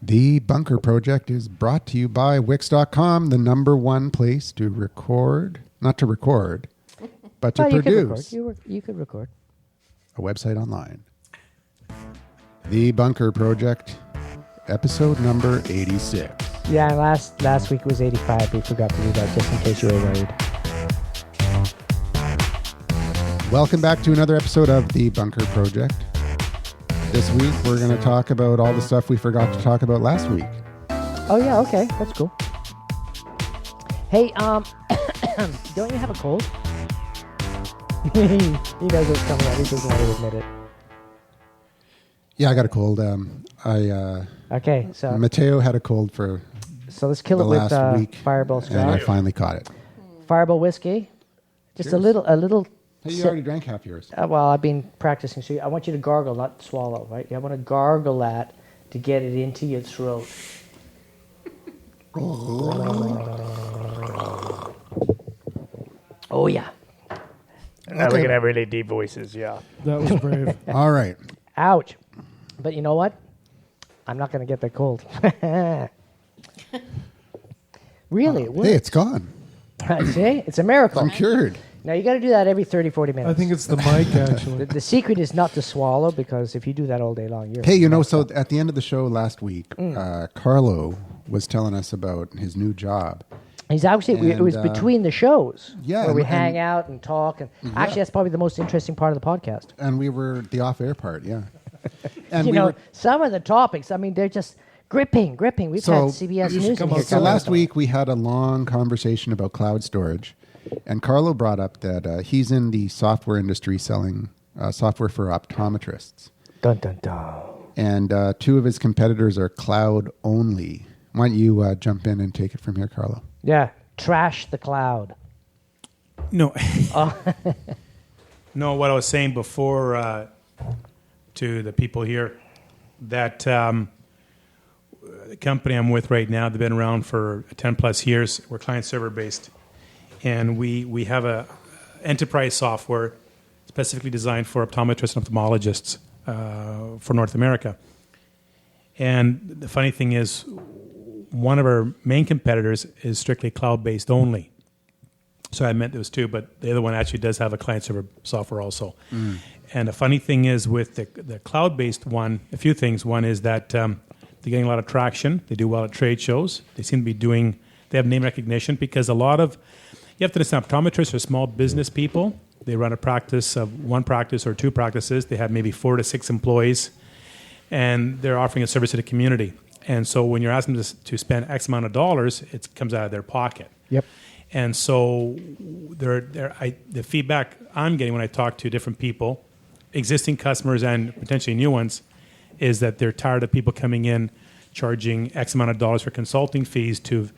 The Bunker Project is brought to you by Wix.com, the number one place to record, not to record, but to produce You could record. a website online. The Bunker Project, episode number 86. Yeah, last week was 85. We forgot to do that just in case you were worried. Welcome back to another episode of The Bunker Project. This week, we're going to talk about all the stuff we forgot to talk about last week. Oh, yeah, okay. That's cool. Hey, don't you have a cold? He knows what's coming out. He doesn't want to admit it. Yeah, I got a cold. Okay, so Mateo had a cold for let's kill the it with last week, Fireball and I Scotch. finally caught it. Fireball whiskey. Just Cheers. a little. Hey, you already drank half yours. Well, I've been practicing. So I want you to gargle, not swallow, right? I want to gargle that to get it into your throat. Oh, yeah. Now we can have really deep voices, yeah. That was brave. All right. Ouch. But you know what? I'm not going to get that cold. Really? It works. Hey, it's gone. See? It's a miracle. I'm cured. Now, you got to do that every 30, 40 minutes. I think it's the mic, actually. The secret is not to swallow, because if you do that all day long, you're... Hey, so at the end of the show last week, Carlo was telling us about his new job. He's actually, it was And, between the shows, yeah, where we and- hang out and talk. And actually, that's probably the most interesting part of the podcast. And we were the off-air part, yeah. And You we know, were, some of the topics, I mean, they're just gripping. We've So, had CBS you should News come in here. up- so telling last us week we had a long conversation about cloud storage. And Carlo brought up that he's in the software industry selling software for optometrists. Dun, dun, dun. And two of his competitors are cloud only. Why don't you jump in and take it from here, Carlo? Yeah, trash the cloud. No. No, what I was saying before to the people here, that the company I'm with right now, they've been around for 10 plus years. We're client server based. And we have a enterprise software specifically designed for optometrists and ophthalmologists for North America. And the funny thing is, one of our main competitors is strictly cloud-based only. So I meant those two, but the other one actually does have a client-server software also. And the funny thing is with the cloud-based one, a few things. One is that they're getting a lot of traction. They do well at trade shows. They seem to be they have name recognition, because a lot of, you have to understand, optometrists are small business people. They run a practice of one practice or two practices. They have maybe 4 to 6 employees, and they're offering a service to the community. And so when you're asking them to spend X amount of dollars, it comes out of their pocket. Yep. And so the feedback I'm getting when I talk to different people, existing customers and potentially new ones, is that they're tired of people coming in charging X amount of dollars for consulting fees to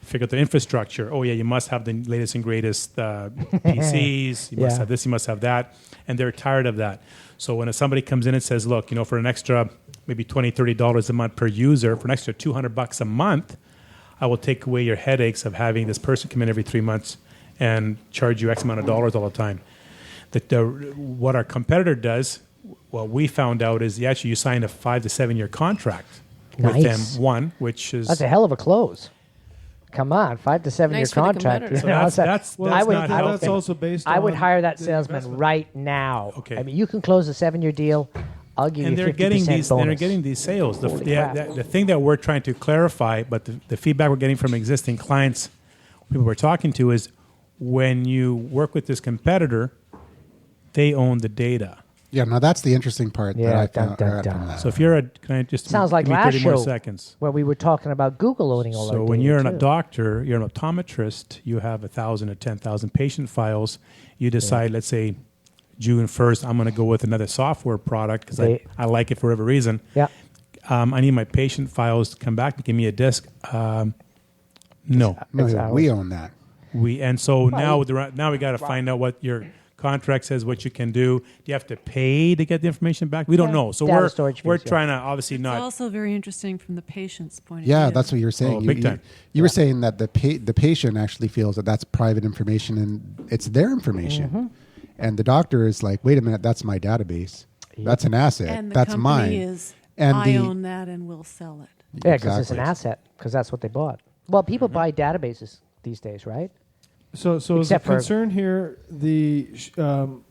figure out the infrastructure. Oh, yeah, you must have the latest and greatest PCs. You must have this, you must have that. And they're tired of that. So when somebody comes in and says, look, for an extra maybe $20, $30 a month per user, for an extra $200 a month, I will take away your headaches of having this person come in every 3 months and charge you X amount of dollars all the time. What our competitor does, what we found out is you sign a 5 to 7 year contract with them, which is... That's a hell of a close. Come on, 5 to 7 year Nice for the contract. competitor. So You know, that's Well, I it's would- not- I would that's think- also based I on would hire that the salesman investment. right now. Okay. I mean, you can close a 7-year deal. I'll give and you 50% they're getting these. bonus. They're getting these sales. The, Holy the, crap. the, the thing that we're trying to clarify, but the feedback we're getting from existing clients, people we're talking to, is when you work with this competitor, they own the data. Yeah, now that's the interesting part that I found dun, out dun. from that. So if you're can I just Sounds like give me last 30 more show seconds? where we were talking about Google owning all our So data. when you're a too. doctor, you're an optometrist, you have 1,000 or 10,000 patient files. You decide, let's say, June 1st, I'm going to go with another software product because I like it for whatever reason. Yeah. I need my patient files to come back and give me a disk. No. No, It's we ours. own that. Now we got to find out what your contract says, what you can do. Do you have to pay to get the information back? We don't know. So Data storage we're fees, yeah. trying to obviously It's not. also very interesting from the patient's point of Yeah, view. that's what you were saying. Oh, big time. You were saying that the patient actually feels that that's private information and it's their information. Mm-hmm. And the doctor is like, wait a minute, that's my database. That's an asset. And the That's company mine. is And I own that and we'll sell it. Yeah, because it's an Exactly. asset, because that's what they bought. Well, people buy databases these days, right? So is the Except for- concern here the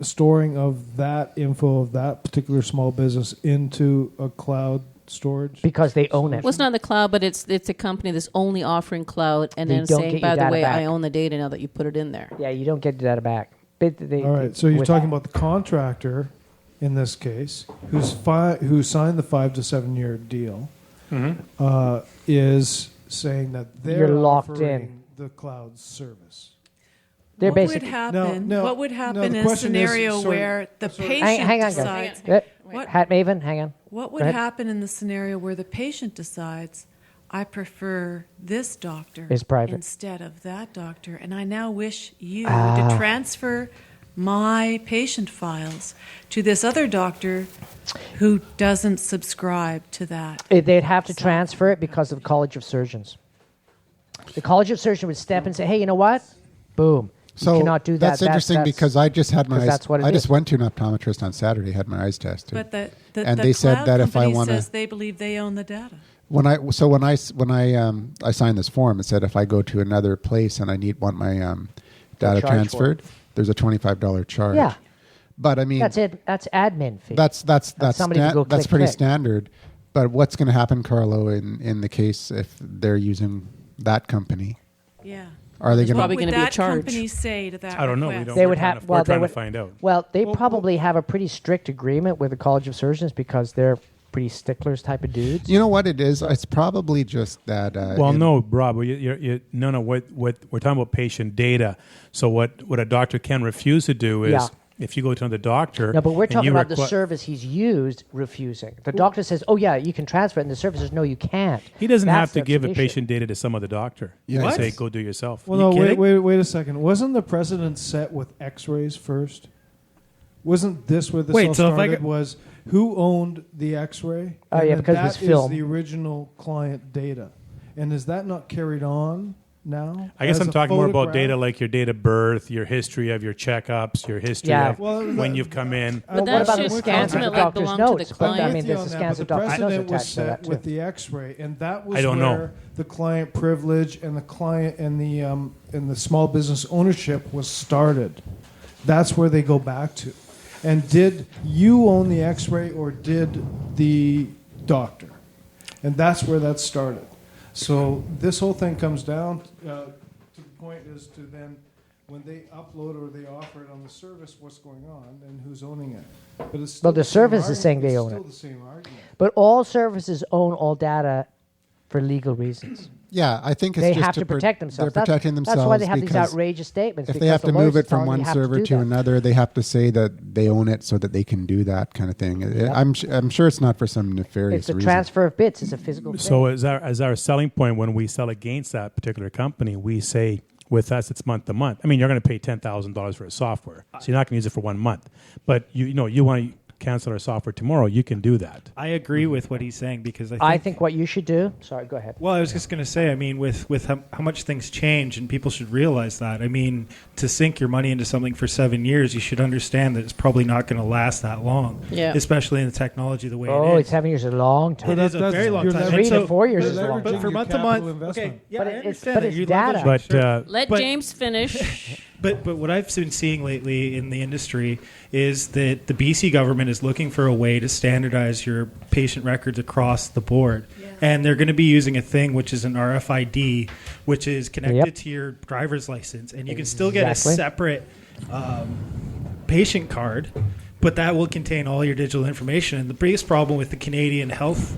storing of that info of that particular small business into a cloud storage? Because they own it. Well, it's not the cloud, but it's a company that's only offering cloud and They then don't saying, get your by the data way, back. I own the data now that you put it in there. Yeah, you don't get the data back. All right, so you're talking about the contractor in this case who signed the 5 to 7 year deal is saying that they're You're locked offering in. the cloud service. They're What would basically. happen? No, what would no, happen the in a question is- scenario sorry, where the sorry. patient Hang on, decides? guys. What- Hat Maven, hang on. What Go would ahead. happen in the scenario where the patient decides, I prefer this doctor It's private. instead of that doctor, and I now wish you Ah. to transfer my patient files to this other doctor who doesn't subscribe to that. They'd have to transfer it because of the College of Surgeons. The College of Surgeons would step in and say, hey, you know what? Boom. So you cannot do that. that's interesting because I just had my 'cause eyes. that's what it I just is. went to an optometrist on Saturday, had my eyes tested. But the And the they said cloud that if I company wanna- says they believe they own the data. When I signed this form, it said if I go to another place and I want my data charge for transferred, there's a $25 charge. Yeah. But I mean, That's it. That's admin fee. That's somebody to go that's click, pretty click. standard. But what's going to happen, Carlo, in the case if they're using that company? Yeah. Are they There's going probably What gonna would be a that charge. company say to that I don't know. We request? don't. They we're would trying have. to, Well, we're they trying would to find out. Well, they probably have a pretty strict agreement with the College of Surgeons because they're pretty sticklers type of dudes. You know what it is? It's probably just that. Well, no, Rob. No. What we're talking about patient data. So what a doctor can refuse to do is Yeah. if you go to another doctor. No, but we're and talking you about the requi- service he's used refusing. The doctor says, "Oh yeah, you can transfer it," and the service says, "No, you can't." He doesn't That's have to the give a issue. patient data to some other doctor. Yeah. And What? say, go do it yourself. Well, You no, kidding? wait a second. Wasn't the precedent set with X-rays first? Wasn't this where this Wait, all so if I started? got- Was who owned the X-ray? Oh, And yeah, then because it was that is film. the original client data, and is that not carried on now? I guess as I'm a talking more about photograph? data like your date of birth, your history of your checkups, your history Yeah. of Well, when that- you've come in. But that what about the should scans of the ultimately doctor's belong to the notes? But I client. mean, with you there's on the that, scans but of the doctor's notes precedent was attached to that set too. with the X-ray, and that was I don't where know. the client privilege and the client and the small business ownership was started. That's where they go back to. And did you own the X-ray or did the doctor? And that's where that started. So this whole thing comes down to the point is to then when they upload or they offer it on the service, what's going on and who's owning it. But it's still Well, the same service is saying argument. they It's own still it. the same argument. But all services own all data for legal reasons. Yeah, I think it's They just have to protect They're themselves. protecting themselves. That's why they have these because outrageous statements. if they because have the to lawyers move are it from telling one you have server do to that. another, they have to say that they own it so that they can do that kind of thing. I'm sure it's not for some nefarious It's the reason. transfer of bits. It's a physical thing. So as our selling point when we sell against that particular company, we say with us it's month to month. I mean, you're going to pay $10,000 for a software, so you're not going to use it for 1 month. But you want to cancel our software tomorrow, you can do that. I agree with what he's saying because I think what you should do. Sorry, go ahead. Well, I was just going to say, I mean, with how much things change, and people should realize that. I mean, to sink your money into something for 7 years, you should understand that it's probably not going to last that long. Yeah. Especially in the technology the way Oh, it it's is. 7 years is a long time. It is a very long you're time. leveraging- 3 to So- 4 years You're is a long leveraging time. But for your month to capital month, investment. okay, yeah, But I it's- understand but that. it's You're data. leveraging, But sure. Let But- James finish. But what I've been seeing lately in the industry is that the BC government is looking for a way to standardize your patient records across the board. Yeah. And they're going to be using a thing which is an RFID, which is connected Yep. to your driver's license. And you can still get a Exactly. separate patient card, but that will contain all your digital information. And the biggest problem with the Canadian health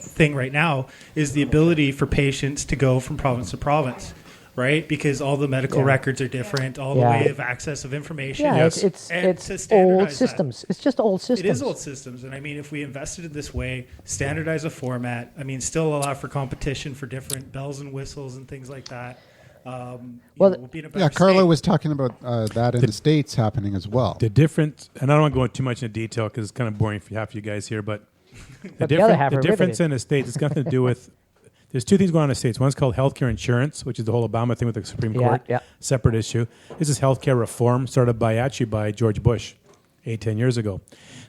thing right now is the ability for patients to go from province to province. Right, because all the medical Yeah. records are different, all the Yeah. way of access of information. Yeah, Yes. it's And to old standardize that. systems. It's just old systems. It is old systems, and I mean, if we invested in this way, standardize a format. I mean, still allow for competition for different bells and whistles and things like that. Well, We'll be in a better Yeah, Carlo state. was talking about that in the States happening as well. the difference, and I don't want to go into too much into detail because it's kind of boring for half of you guys here, but But the other half are difference riveted. in the States, it's got nothing to do with. There's two things going on in the States. One's called healthcare insurance, which is the whole Obama thing with the Supreme Yeah, Court. yeah. Separate issue. This is healthcare reform started by George Bush 10 years ago.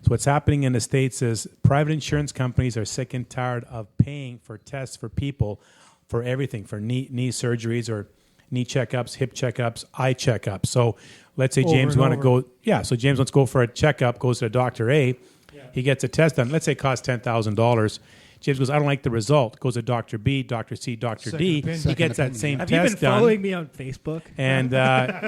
So what's happening in the States is private insurance companies are sick and tired of paying for tests for people for everything, for knee surgeries or knee checkups, hip checkups, eye checkups. So let's say James want to go, so James wants to go for a checkup, goes to Dr. A, he gets a test done. Let's say it costs $10,000. James goes, I don't like the result. Goes to Dr. B, Dr. C, Dr. D. He gets that same Have test you been done. following me on Facebook? And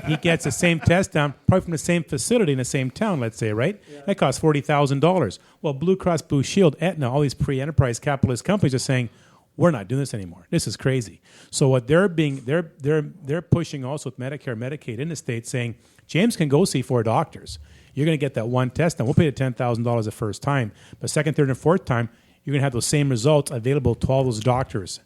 he gets the same test done, probably from the same facility in the same town, let's say, right? Yeah. That costs $40,000. Well, Blue Cross Blue Shield, Aetna, all these pre-enterprise capitalist companies are saying, we're not doing this anymore. This is crazy. So what they're pushing also with Medicare, Medicaid in the States, saying James can go see 4 doctors. You're going to get that one test done. We'll pay you $10,000 the first time, but second, third, and fourth time, you're going to have those same results available to all those doctors.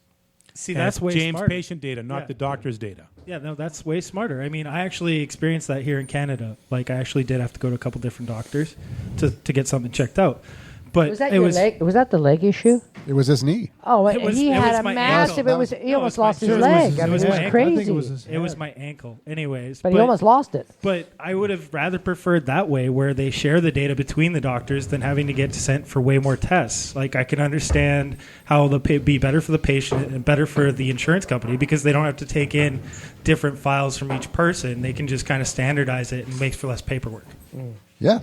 See, And that's it's way James' smarter. patient data, not the doctor's data. Yeah, no, that's way smarter. I mean, I actually experienced that here in Canada. Like, I actually did have to go to a couple different doctors to get something checked out. But Was that it your was leg? Was that the leg issue? It was his knee. Oh, It was- he it had was a my massive. ankle. It was. He No, almost it was my- lost his it was leg. his- I it mean, was it my was ankle. I crazy. think it was his it was head. my ankle. Anyways, But he almost lost it. But I would have rather preferred that way, where they share the data between the doctors, than having to get sent for way more tests. Like, I can understand how it'll be better for the patient and better for the insurance company, because they don't have to take in different files from each person. They can just kind of standardize it and makes for less paperwork. Yeah.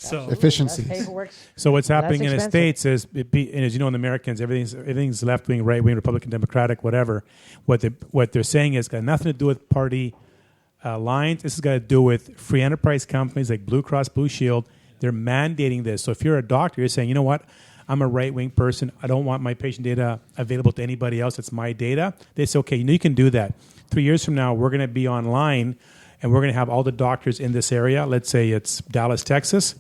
So Efficiency. Paperwork's So what's happening in the expensive. States is, and as you know, in the Americans, everything's left wing, right wing, Republican, Democratic, whatever. What they're saying is got nothing to do with party lines. This has got to do with free enterprise companies like Blue Cross Blue Shield. They're mandating this. So if you're a doctor, you're saying, you know what, I'm a right wing person. I don't want my patient data available to anybody else. It's my data. They say, okay, you can do that. 3 years from now, we're going to be online. And we're going to have all the doctors in this area. Let's say it's Dallas, Texas.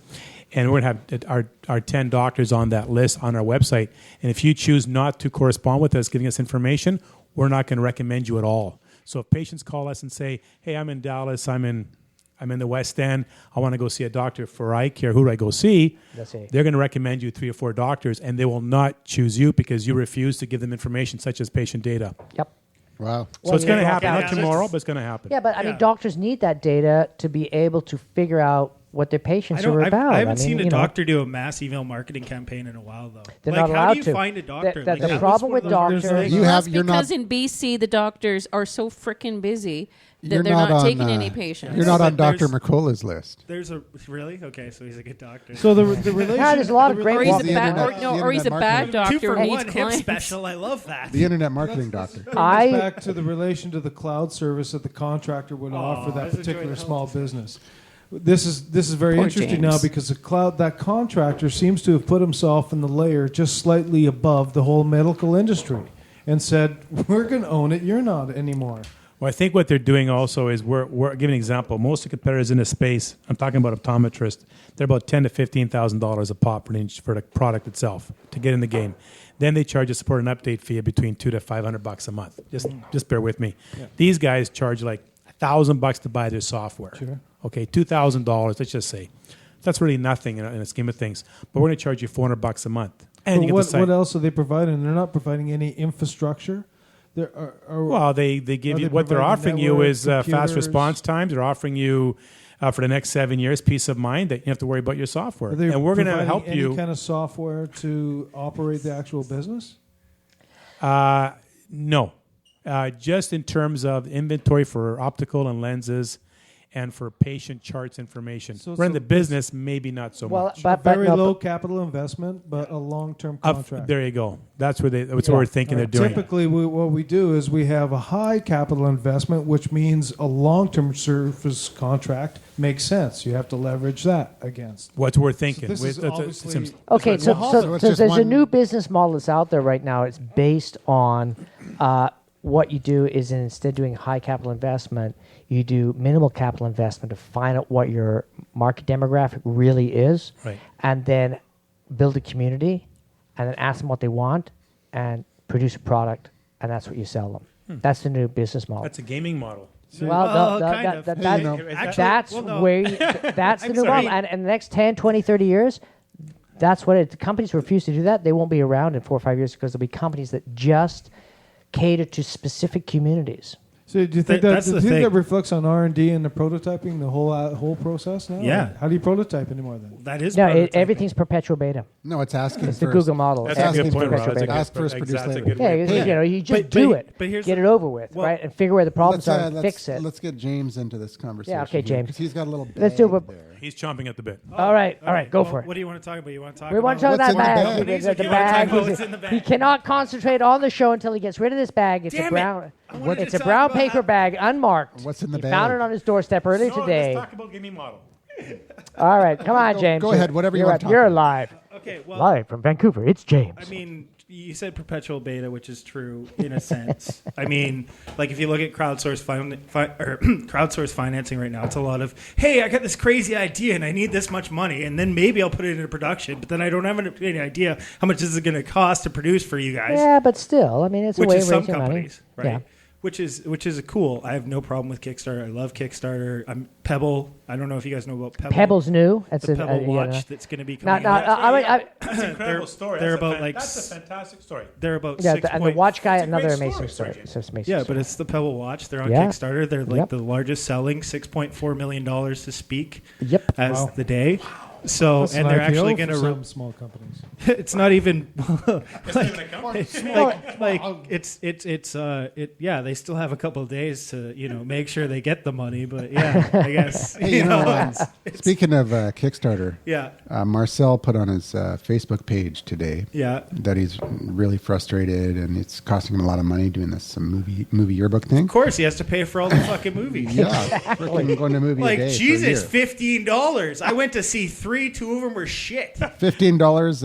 And we're going to have our 10 doctors on that list on our website. And if you choose not to correspond with us, giving us information, we're not going to recommend you at all. So if patients call us and say, hey, I'm in Dallas, I'm in the West End, I want to go see a doctor for eye care, who do I go see? They're going to recommend you 3 or 4 doctors, and they will not choose you because you refuse to give them information such as patient data. Yep. Wow. So it's going to happen, yeah, not tomorrow, but it's going to happen. Yeah, but I mean, Yeah. doctors need that data to be able to figure out what their patients are about. I haven't mean, seen a you know, doctor do a mass email marketing campaign in a while, though. They're like, not how allowed do you to. find a doctor? The Like, that was problem one with of those doctors- You Well, have- that's you're because not- in BC the doctors are so freaking busy that You're they're not not on, taking any patients. You're not on But Dr. there's- Mercola's list. There's a really okay, so he's a good doctor. So the relation. Yeah, there's a lot of the great or relation- he's the a bad, internet- or, no, the or he's a internet bad marketing. Two doctor for who needs one hip clients. special. I love that. The internet marketing doctor. Brings I- back to the relation to the cloud service that the contractor would offer that this is particular really small business. This is very Poor interesting James. now, because that contractor seems to have put himself in the layer just slightly above the whole medical industry and said, "We're going to own it. You're not anymore." Well, I think what they're doing also is we're giving an example. Most of the competitors in this space, I'm talking about optometrists, they're about $10,000 to $15,000 a pop for the product itself to get in the game. Then they charge a support and update fee between $200 to $500 a month. Just bear with me. Yeah. These guys charge like $1,000 to buy their software. Sure. Okay, $2,000. Let's just say that's really nothing in a scheme of things. But we're going to charge you $400 a month, and But you get the what site. else are they providing? They're not providing any infrastructure. There are Well, they give Are you they what they're providing offering you network, is fast computers? response times. They're offering you for the next 7 years peace of mind that you don't have to worry about your software, Are they and we're going to providing help any you. kind of software to operate the actual business? No, just in terms of inventory for optical and lenses, and for patient charts information. So- we're in so the business, maybe not so Well, much. but Very no, low but- capital investment, but a long-term contract. There you go. That's what Yeah. we're thinking they're doing. Typically, what we do is we have a high capital investment, which means a long-term service contract makes sense. You have to leverage that against. What we're thinking. this is That's- obviously- seems- Okay, so, Well, so, so it's so just there's a one- new business model that's out there right now. It's based on what you do is instead of doing high capital investment, you do minimal capital investment to find out what your market demographic really is, Right. and then build a community, and then ask them what they want, and produce a product, and that's what you sell them. That's the new business model. That's a gaming model. Well, no, kind of. that- You know. Actually, that's well, no. where you, that's the I'm new sorry. model. And in the next 10, 20, 30 years, that's what it. Companies refuse to do that. They won't be around in 4 or 5 years because there'll be companies that just cater to specific communities. So do you think That's do you the think thing. that reflects on R&D and the prototyping, the whole process now? Yeah. How do you prototype anymore then? That is No, prototyping. everything's perpetual beta. No, it's asking It's first. the Google model. That's Asking a good point, for- Rob. That's a good- ask first, produce that's a later. good Yeah, way. you just But- do but- it. but here's Get the- it over with, well, right? And figure where the problems are and let's, fix it. let's get James into this conversation. Yeah, okay, James. Because he's got a little Let's do bag it. there. He's chomping at the bit. All right, go Well, for it. What do you want to talk about? You want to talk We want to about talk What's about in the bag. bag? The You wanna talk bag. about is- what's in the bag? He cannot concentrate on the show until he gets rid of this bag. It's Damn a it. brown. I wanted to It's a talk brown about paper how- bag, unmarked. What's in the he bag? found it on his doorstep earlier No, today. let's talk about Gimme Model. All right, come on, James. go ahead, whatever you You're wanna up. talk You're about. live. Okay, well, Live from Vancouver. It's James. I mean, you said perpetual beta, which is true in a sense. I mean, like if you look at crowdsource financing right now, it's a lot of, hey, I got this crazy idea and I need this much money, and then maybe I'll put it into production, but then I don't have any idea how much this is going to cost to produce for you guys. yeah, but still, I mean, it's a Which way is of some raising money. companies, right? Yeah. Which is cool. I have no problem with Kickstarter. I love Kickstarter. I'm Pebble. I don't know if you guys know about Pebble. Pebble's new. That's the an, Pebble yeah, watch that's going to be No, coming no, out. That's an incredible They're- story. they're That's a about, like, that's a fantastic story. They're about yeah, 6 and the watch guy, It's a great another story, amazing story. Sergey. It's an amazing Yeah, story. but it's the Pebble watch. They're on Yeah. Kickstarter. They're like Yep. the largest selling, $6.4 million to speak Yep. as Wow. the day. So, That's and an they're IPO actually for going to. some small companies. It's not even. It's not even a company. Yeah, they still have a couple of days to make sure they get the money, but yeah, I guess Hey, speaking of Kickstarter, yeah, Marcel put on his Facebook page today yeah. that he's really frustrated and it's costing him a lot of money doing this movie yearbook thing. Of course, he has to pay for all the fucking movies. Yeah, freaking going to a movie a Like day Jesus, for a year. $15. I went to see 3. 2 of them were shit. $15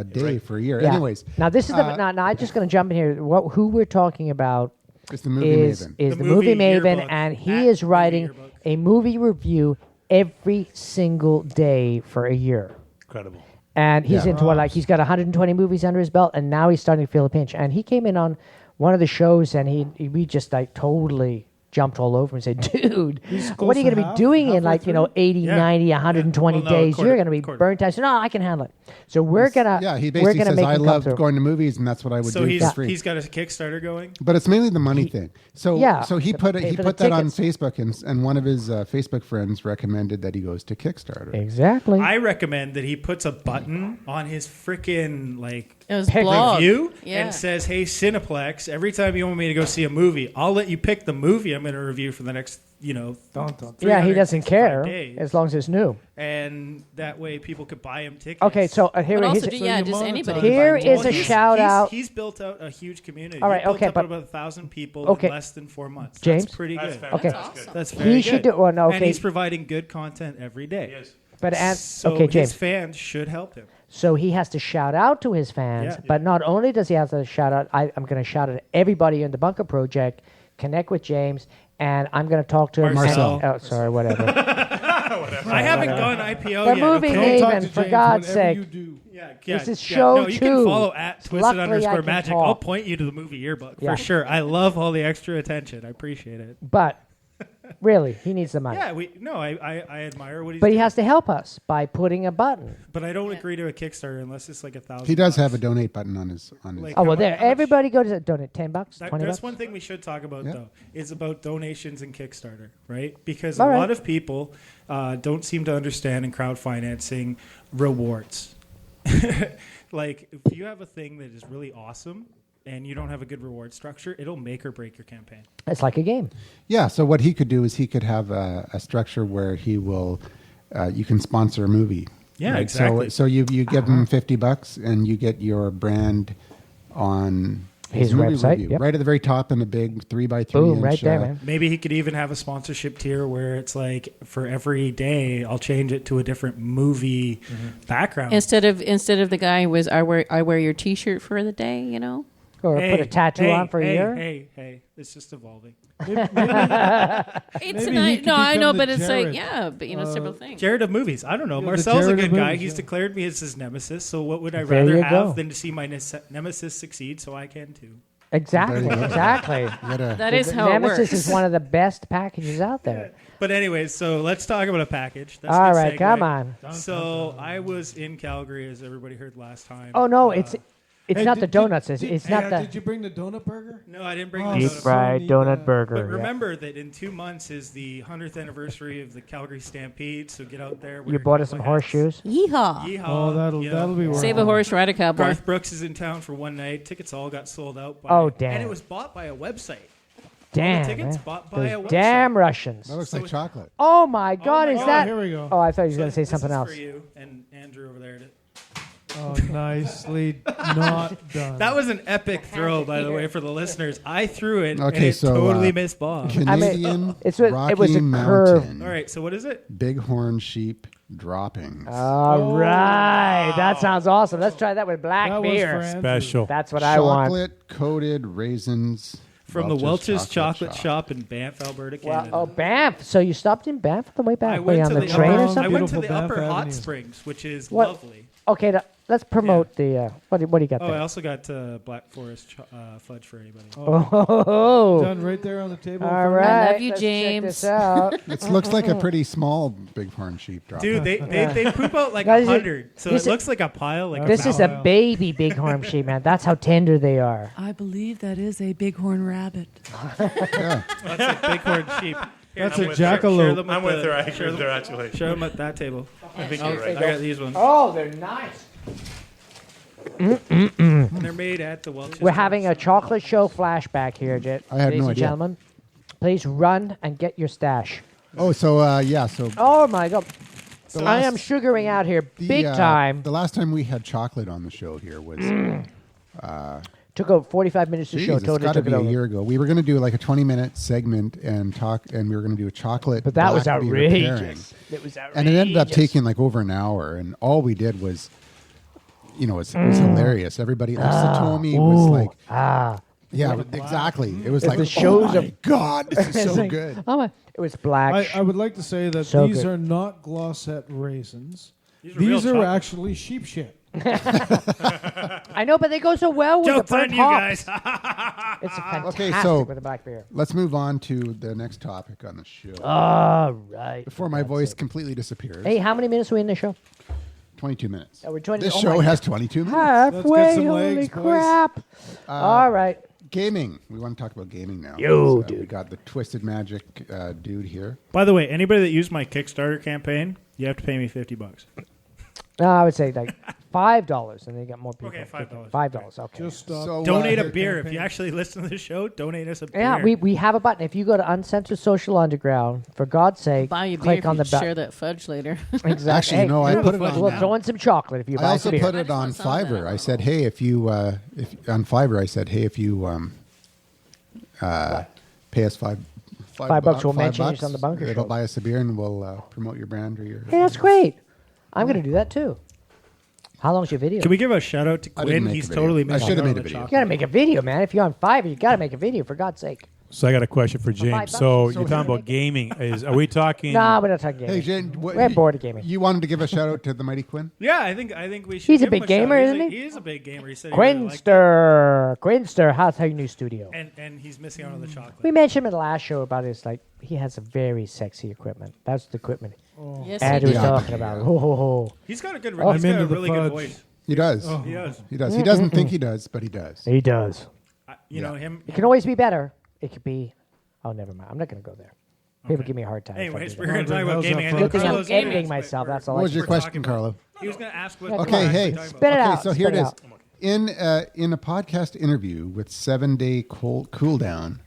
a day for a year. Yeah. Anyways, now this is now I'm just going to jump in here. Who we're talking about it's the movie is Maven. the movie Maven, yearbook, and at he is Movie writing Yearbook. a movie review every single day for a year. Incredible. And he's Yeah. into he's got 120 movies under his belt, and now he's starting to feel a pinch. And he came in on one of the shows, and we just totally jumped all over him and said, dude, He's what close are you going to to be half- doing in halfway 80, Yeah. 90, 120 Yeah. Well, no, days? quarter- You're going to be quarter. burnt out. So, no, I can handle it. So we're going to Yeah, he we're basically gonna says, make I him come love through. going to movies and that's what I would So do for free. he's got a Kickstarter going. But it's mainly the money thing. So Yeah, so he to put pay he for the put that on tickets. Facebook and one of his Facebook friends recommended that he goes to Kickstarter. Exactly. I recommend that he puts a button on his freaking It was Pick blog. review Yeah. and says, "Hey Cineplex, every time you want me to go see a movie, I'll let you pick the movie I'm going to review for the next, Dun, dun. yeah, he doesn't 365 care days." as long as it's new. And that way people could buy him tickets. Okay, so here But he's also, you just monetize anybody. it. can Here buy is more. a shout out. He's built out a huge community. All right, He built okay, up but- about 1,000 people Okay. in less than 4 months. James? That's pretty That's good. fantastic. Okay. That's That's very He should good. do. Well, no, And okay. he's providing good content every day. Yes. But So okay, his James. fans should help him. So he has to shout out to his fans, Yeah. but not only does he have to shout out, I'm going to shout out everybody in the Bunker Project, connect with James, and I'm going to talk to him. Marcel. And, oh, sorry, whatever. I haven't gone IPO The yet. movie okay? Don't Maven, talk to for James God's whenever sake. you do. Yeah, This is yeah. show No, you can 2. follow at Luckily, I Twisted can _magic. talk. I'll point you to the movie yearbook Yeah. for sure. I love all the extra attention. I appreciate it. But really, he needs the money. Yeah, I admire what he's But he doing. has to help us by putting a button. But I don't agree to a Kickstarter unless it's like $1,000. He does have a donate button on his Like- Oh, How well, mu- there. how much- Everybody go to donate $10, $20. There's one thing we should talk about Yeah. though. Is about donations and Kickstarter, right? Because All a right. lot of people don't seem to understand in crowdfinancing rewards. Like if you have a thing that is really awesome and you don't have a good reward structure, it'll make or break your campaign. It's like a game. Yeah, so what he could do is he could have a structure where he will you can sponsor a movie. Yeah, right? exactly. So you give him $50 and you get your brand on His movie website, review, yep. right at the very top in a big 3x3 Boom, inch, right there, man. Maybe he could even have a sponsorship tier where it's like for every day I'll change it to a different movie background. Instead of the guy who was I wear your T-shirt for the day, you know. Or put a tattoo on for a year. Hey, it's just evolving. It's Maybe he nice. could No, I become know, the but it's Jared. like several things. Jared of movies. I don't know. Yeah, the Marcel's a Jared good of guy. movies, He's yeah. declared me as his nemesis. So what would I There rather you have go. than to see my nemesis succeed so I can too? Exactly, There you go. exactly. You gotta- That is how it Nemesis works. is one of the best packages out there. But anyways, so let's talk about a package. That's All a good right, segue. come on. So I was in Calgary, as everybody heard last time. Oh no, it's It's Hey, not the did- donuts. did- It's did- not yeah, the Did you bring the donut burger? No, I didn't bring Oh, the deep donut. fried need donut that. burger. But yeah. remember that in 2 months is the 100th anniversary of the Calgary Stampede. So get out there. wear You your bought us some cowboy hats. horseshoes. Yeehaw. Yeehaw. Oh, that'll you know. that'll be worth Save it. a horse, ride a cowboy. Garth Brooks is in town for one night. Tickets all got sold out. By, Oh, damn. And it was bought by a website. Damn, tickets man. bought by Those a website. damn Russians. That looks So like it- chocolate. Oh my God! my Is God. that? Here we go. Oh, I thought you were going to say This something is else. for you and Andrew over there. Oh, nicely not done. That was an epic throw, by the way, for the listeners. I threw it, and Okay, it so, totally missed Bob. Canadian it was Rocky a curve. Mountain All right, so what is it? bighorn sheep droppings. All right, that sounds awesome. Let's try that with black That was beer. for Andrew. Special. That's what I want. Chocolate coated raisins From the Welch's Chocolate Shop in Banff, Alberta, Well, Canada. oh, Banff. So you stopped in Banff on the way back? I Were you went on to the the train or upper, something? I went to Beautiful the Banff Upper Hot Avenue. Springs, which is What? lovely. Okay, let's promote the. What do you got Oh, I there? also got Black Forest fudge for anybody. Oh, Done right there on the table. all in front of you. right. love you, let's James. Check this out. It looks like a pretty small bighorn sheep dropping. Dude, they poop out like Guys, 100, so this it looks like a pile. Like This a is a mountain. baby bighorn sheep, man. That's how tender they are. I believe that is a bighorn rabbit. Yeah. That's a bighorn sheep. Here, That's I'm a with her. jackalope. Share them I'm with her. I share agree with them- her, actually. Share them at that table. I think I you're right. got these ones. Oh, they're nice. And they're made at the Welch's. We're having a chocolate show flashback here, Jet. I had Ladies no and idea. gentlemen, please run and get your stash. Oh, so yeah, so Oh my God. the I am last- sugaring out here the, big time. The last time we had chocolate on the show here was Took over 45 minutes to geez, show. it's Totally got to took it be a over. year ago. We were going to do like a 20-minute segment and talk, and we were going to do a chocolate. But that was black beer pairing. outrageous. It was outrageous. And it ended up taking like over an hour, and all we did was, it was hilarious. Everybody, like Satomi was like, yeah, exactly. It was If like, the shows oh are- my God, this is It's so like, good. oh my, it was black. I would like to say that So these good. are not Glossette raisins. These are real These are chocolate. actually sheep shit. I know, but they go so well with Joke's the burnt on you hops. guys. It's a fantastic Okay, so- with the black beer. Let's move on to the next topic on the show. All right. Before my voice completely disappears. Hey, how many minutes are we in the show? 22 minutes. Oh, we're 20 This oh show my has 22 minutes. Halfway, some holy legs, boys. crap. All right. Gaming. We want to talk about gaming now. Yo, We dude. got the Twisted Magic dude here. By the way, anybody that used my Kickstarter campaign, you have to pay me $50. No, I would say like $5, and they got more people. Okay, $5. $5. Okay. Just stop. So, Donate a here- beer. If campaign. you actually listen to the show, donate us a beer. Yeah, we have a button. If you go to Uncensored Social Underground, for God's sake, Buy you beer click if on you the share button. that fudge later. Exactly. Actually, Hey, no, I put it on We'll now. throw in some chocolate if you I buy also some beer. put it I on just want some of Fiverr. that. I said, hey, if on Fiverr, I said, hey, if you pay us $5, $5, we'll mention $5, you on the Bunker it'll Show. buy us a beer and we'll promote your brand or your. Hey, that's great. I'm going to do that too. How long's your video? Can we give a shout out to I didn't Quinn? make He's a video. totally I missing should have out made on a the video. You chocolate. got to make a video, man. If you're on Fiverr, you got to make a video, for God's sake. So I got a question for $5. James. So So you're talking about gaming. Are we talking? No, we're not talking Hey, gaming. Jen, We're bored of gaming. You wanted to give a shout out to the Mighty Quinn? Yeah, I think we should. He's a give big him shout gamer, out. isn't he? He is a big gamer. He said he really liked it. Quinster, how's your new studio? And he's missing out on the chocolate. We mentioned in the last show about his, he has a very sexy equipment. That's the equipment Yes, Andrew was he Yeah. talking about. Oh. He's got a good. Oh, he's I'm got a into the really good fudge. voice. He does. He does. He does. He doesn't think he does, but he does. He does. You know him. It can always be better. It could be. Oh, never mind. I'm not going to go there. People give me a hard time. if I Anyways, do we're that. going to talk about How's that gaming. I fudge? know Good thing I'm Carlo's editing gaming, myself. but That's all What I was your can we're question, talking about- Carlo? He was going to ask what. Yeah, what Okay, we're hey. talking about. Spit it Okay, out. so spit here it it is. out. In a podcast interview with 7-Day Cool Down,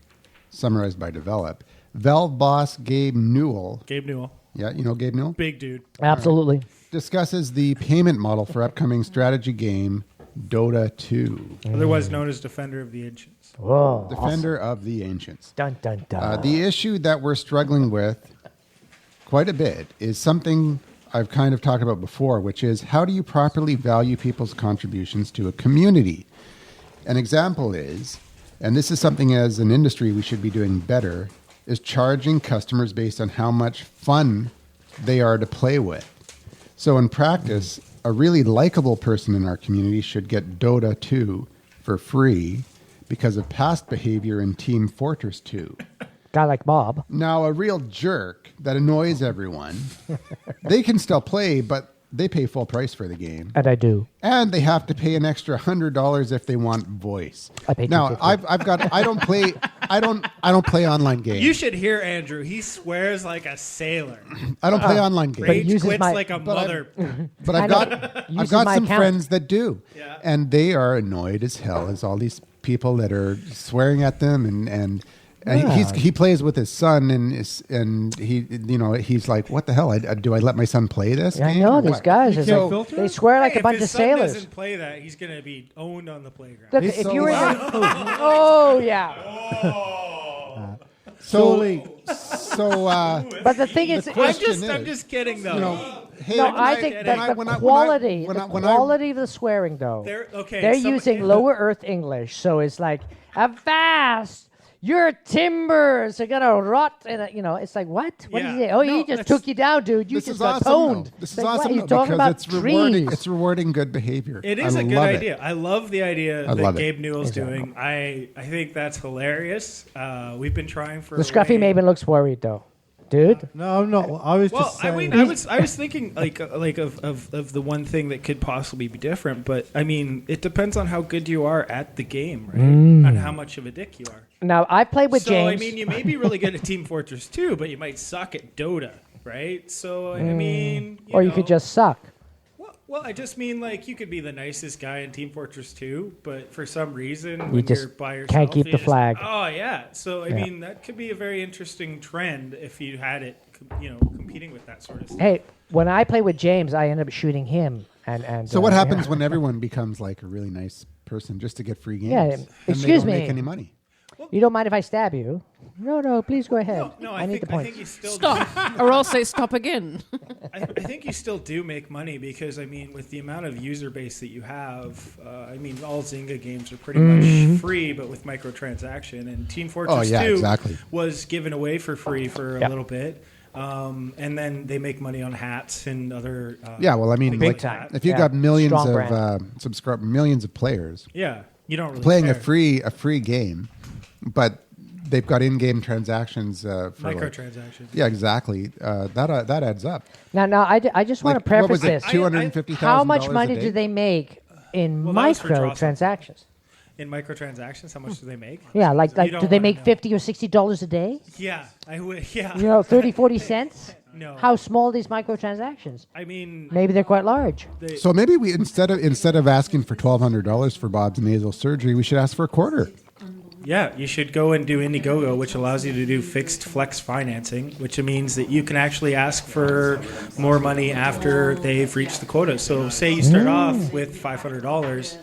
summarized by Develop, Valve boss Gabe Newell, Gabe Newell, yeah, you know Gabe Newell, big dude. Absolutely. discusses the payment model for upcoming strategy game Dota 2, Otherwise known as Defender of the Ancients. Whoa. Defender of the Ancients. Dun, dun, dun. The issue that we're struggling with quite a bit is something I've kind of talked about before, which is how do you properly value people's contributions to a community? An example is, and this is something as an industry we should be doing better, is charging customers based on how much fun they are to play with. So in practice, a really likable person in our community should get Dota 2 for free because of past behavior in Team Fortress 2. Guy like Bob. Now, a real jerk that annoys everyone, they can still play, but they pay full price for the game, And I do. and they have to pay an extra $100 if they want voice. I pay now. $250. I've got. I don't play. I don't play online games. You should hear Andrew. He swears like a sailor. I don't play online games. Rage uses quits my- like a mother. But I I've know. got Uses my some account. friends that do, Yeah. and they are annoyed as hell as all these people that are swearing at them and Yeah. he plays with his son and he he's like, what the hell? Do I let my son play this? Yeah, I game know or these what? guys. You It's can't like, filter they it? swear like Hey, a bunch if his of son sailors. doesn't play that, he's going to be owned on the playground. Look, He's if so you were loud. oh yeah. So But the thing is, question I'm is, just kidding though. you know, hey, no, when I think when that I- the when I- quality, when I- the when I- quality of the swearing though. They're using lower earth English, so it's like avast. Your timbers are gonna rot, and it's like what? What Yeah. is it? Oh, No, he just that's- took you down, dude. You this just is got awesome. pwned. Though. This It's is like, what? awesome He's though, talking because about it's rewarding. trees. It's rewarding good behavior. It is I a good love it. idea. I love the idea I that love it. Gabe Newell's doing. I think that's hilarious. We've been trying for The a scruffy way. Maven looks worried though, dude. No, no. I was Well, just I saying. mean, I was thinking like of the one thing that could possibly be different, but I mean, it depends on how good you are at the game, right? And how much of a dick you are. Now I played with So James. I mean, you may be really good at Team Fortress 2, but you might suck at Dota, right? So I mean, or you could just suck. Well, I just mean like you could be the nicest guy in Team Fortress 2, but for some reason You when just you're by yourself, can't keep you the just- flag. Oh yeah, so I Yeah. mean that could be a very interesting trend if you had it, competing with that sort of stuff. Hey, when I play with James, I end up shooting him. And So what yeah. happens when everyone becomes like a really nice person just to get free games? Yeah, And excuse they don't me. make any money. You don't mind if I stab you? No, please go ahead. No, I I need think the I point. think you still Stop, or I'll say stop again. I think you still do make money because I mean, with the amount of user base that you have, I mean, all Zynga games are pretty Mm-hmm. much free, but with microtransaction. And Team Fortress Oh, yeah, 2 exactly. was given away for free for a Yep. little bit, and then they make money on hats and other. Yeah, well, I mean, things Big like, time. if you Yeah. got millions Strong of brand. millions of players Yeah, you don't really playing care. a free game, but they've got in-game transactions for like, microtransactions. yeah, exactly. That adds up. Now, I just want to Like, what preface was it? this. $250,000. How much a money day? do they make in Well, that was for microtransactions? In microtransactions, how much do they make? Yeah, like You don't do they wanna make know. $50 or $60 a day? Yeah, I would. Yeah, 30, 40 cents? no. How small are these microtransactions? I mean, Maybe they're quite large. they, So maybe we instead of asking for $1,200 for Bob's nasal surgery, we should ask for a quarter. yeah, you should go and do Indiegogo, which allows you to do fixed flex financing, which means that you can actually ask for more money after they've reached the quota. So, say you start off with $500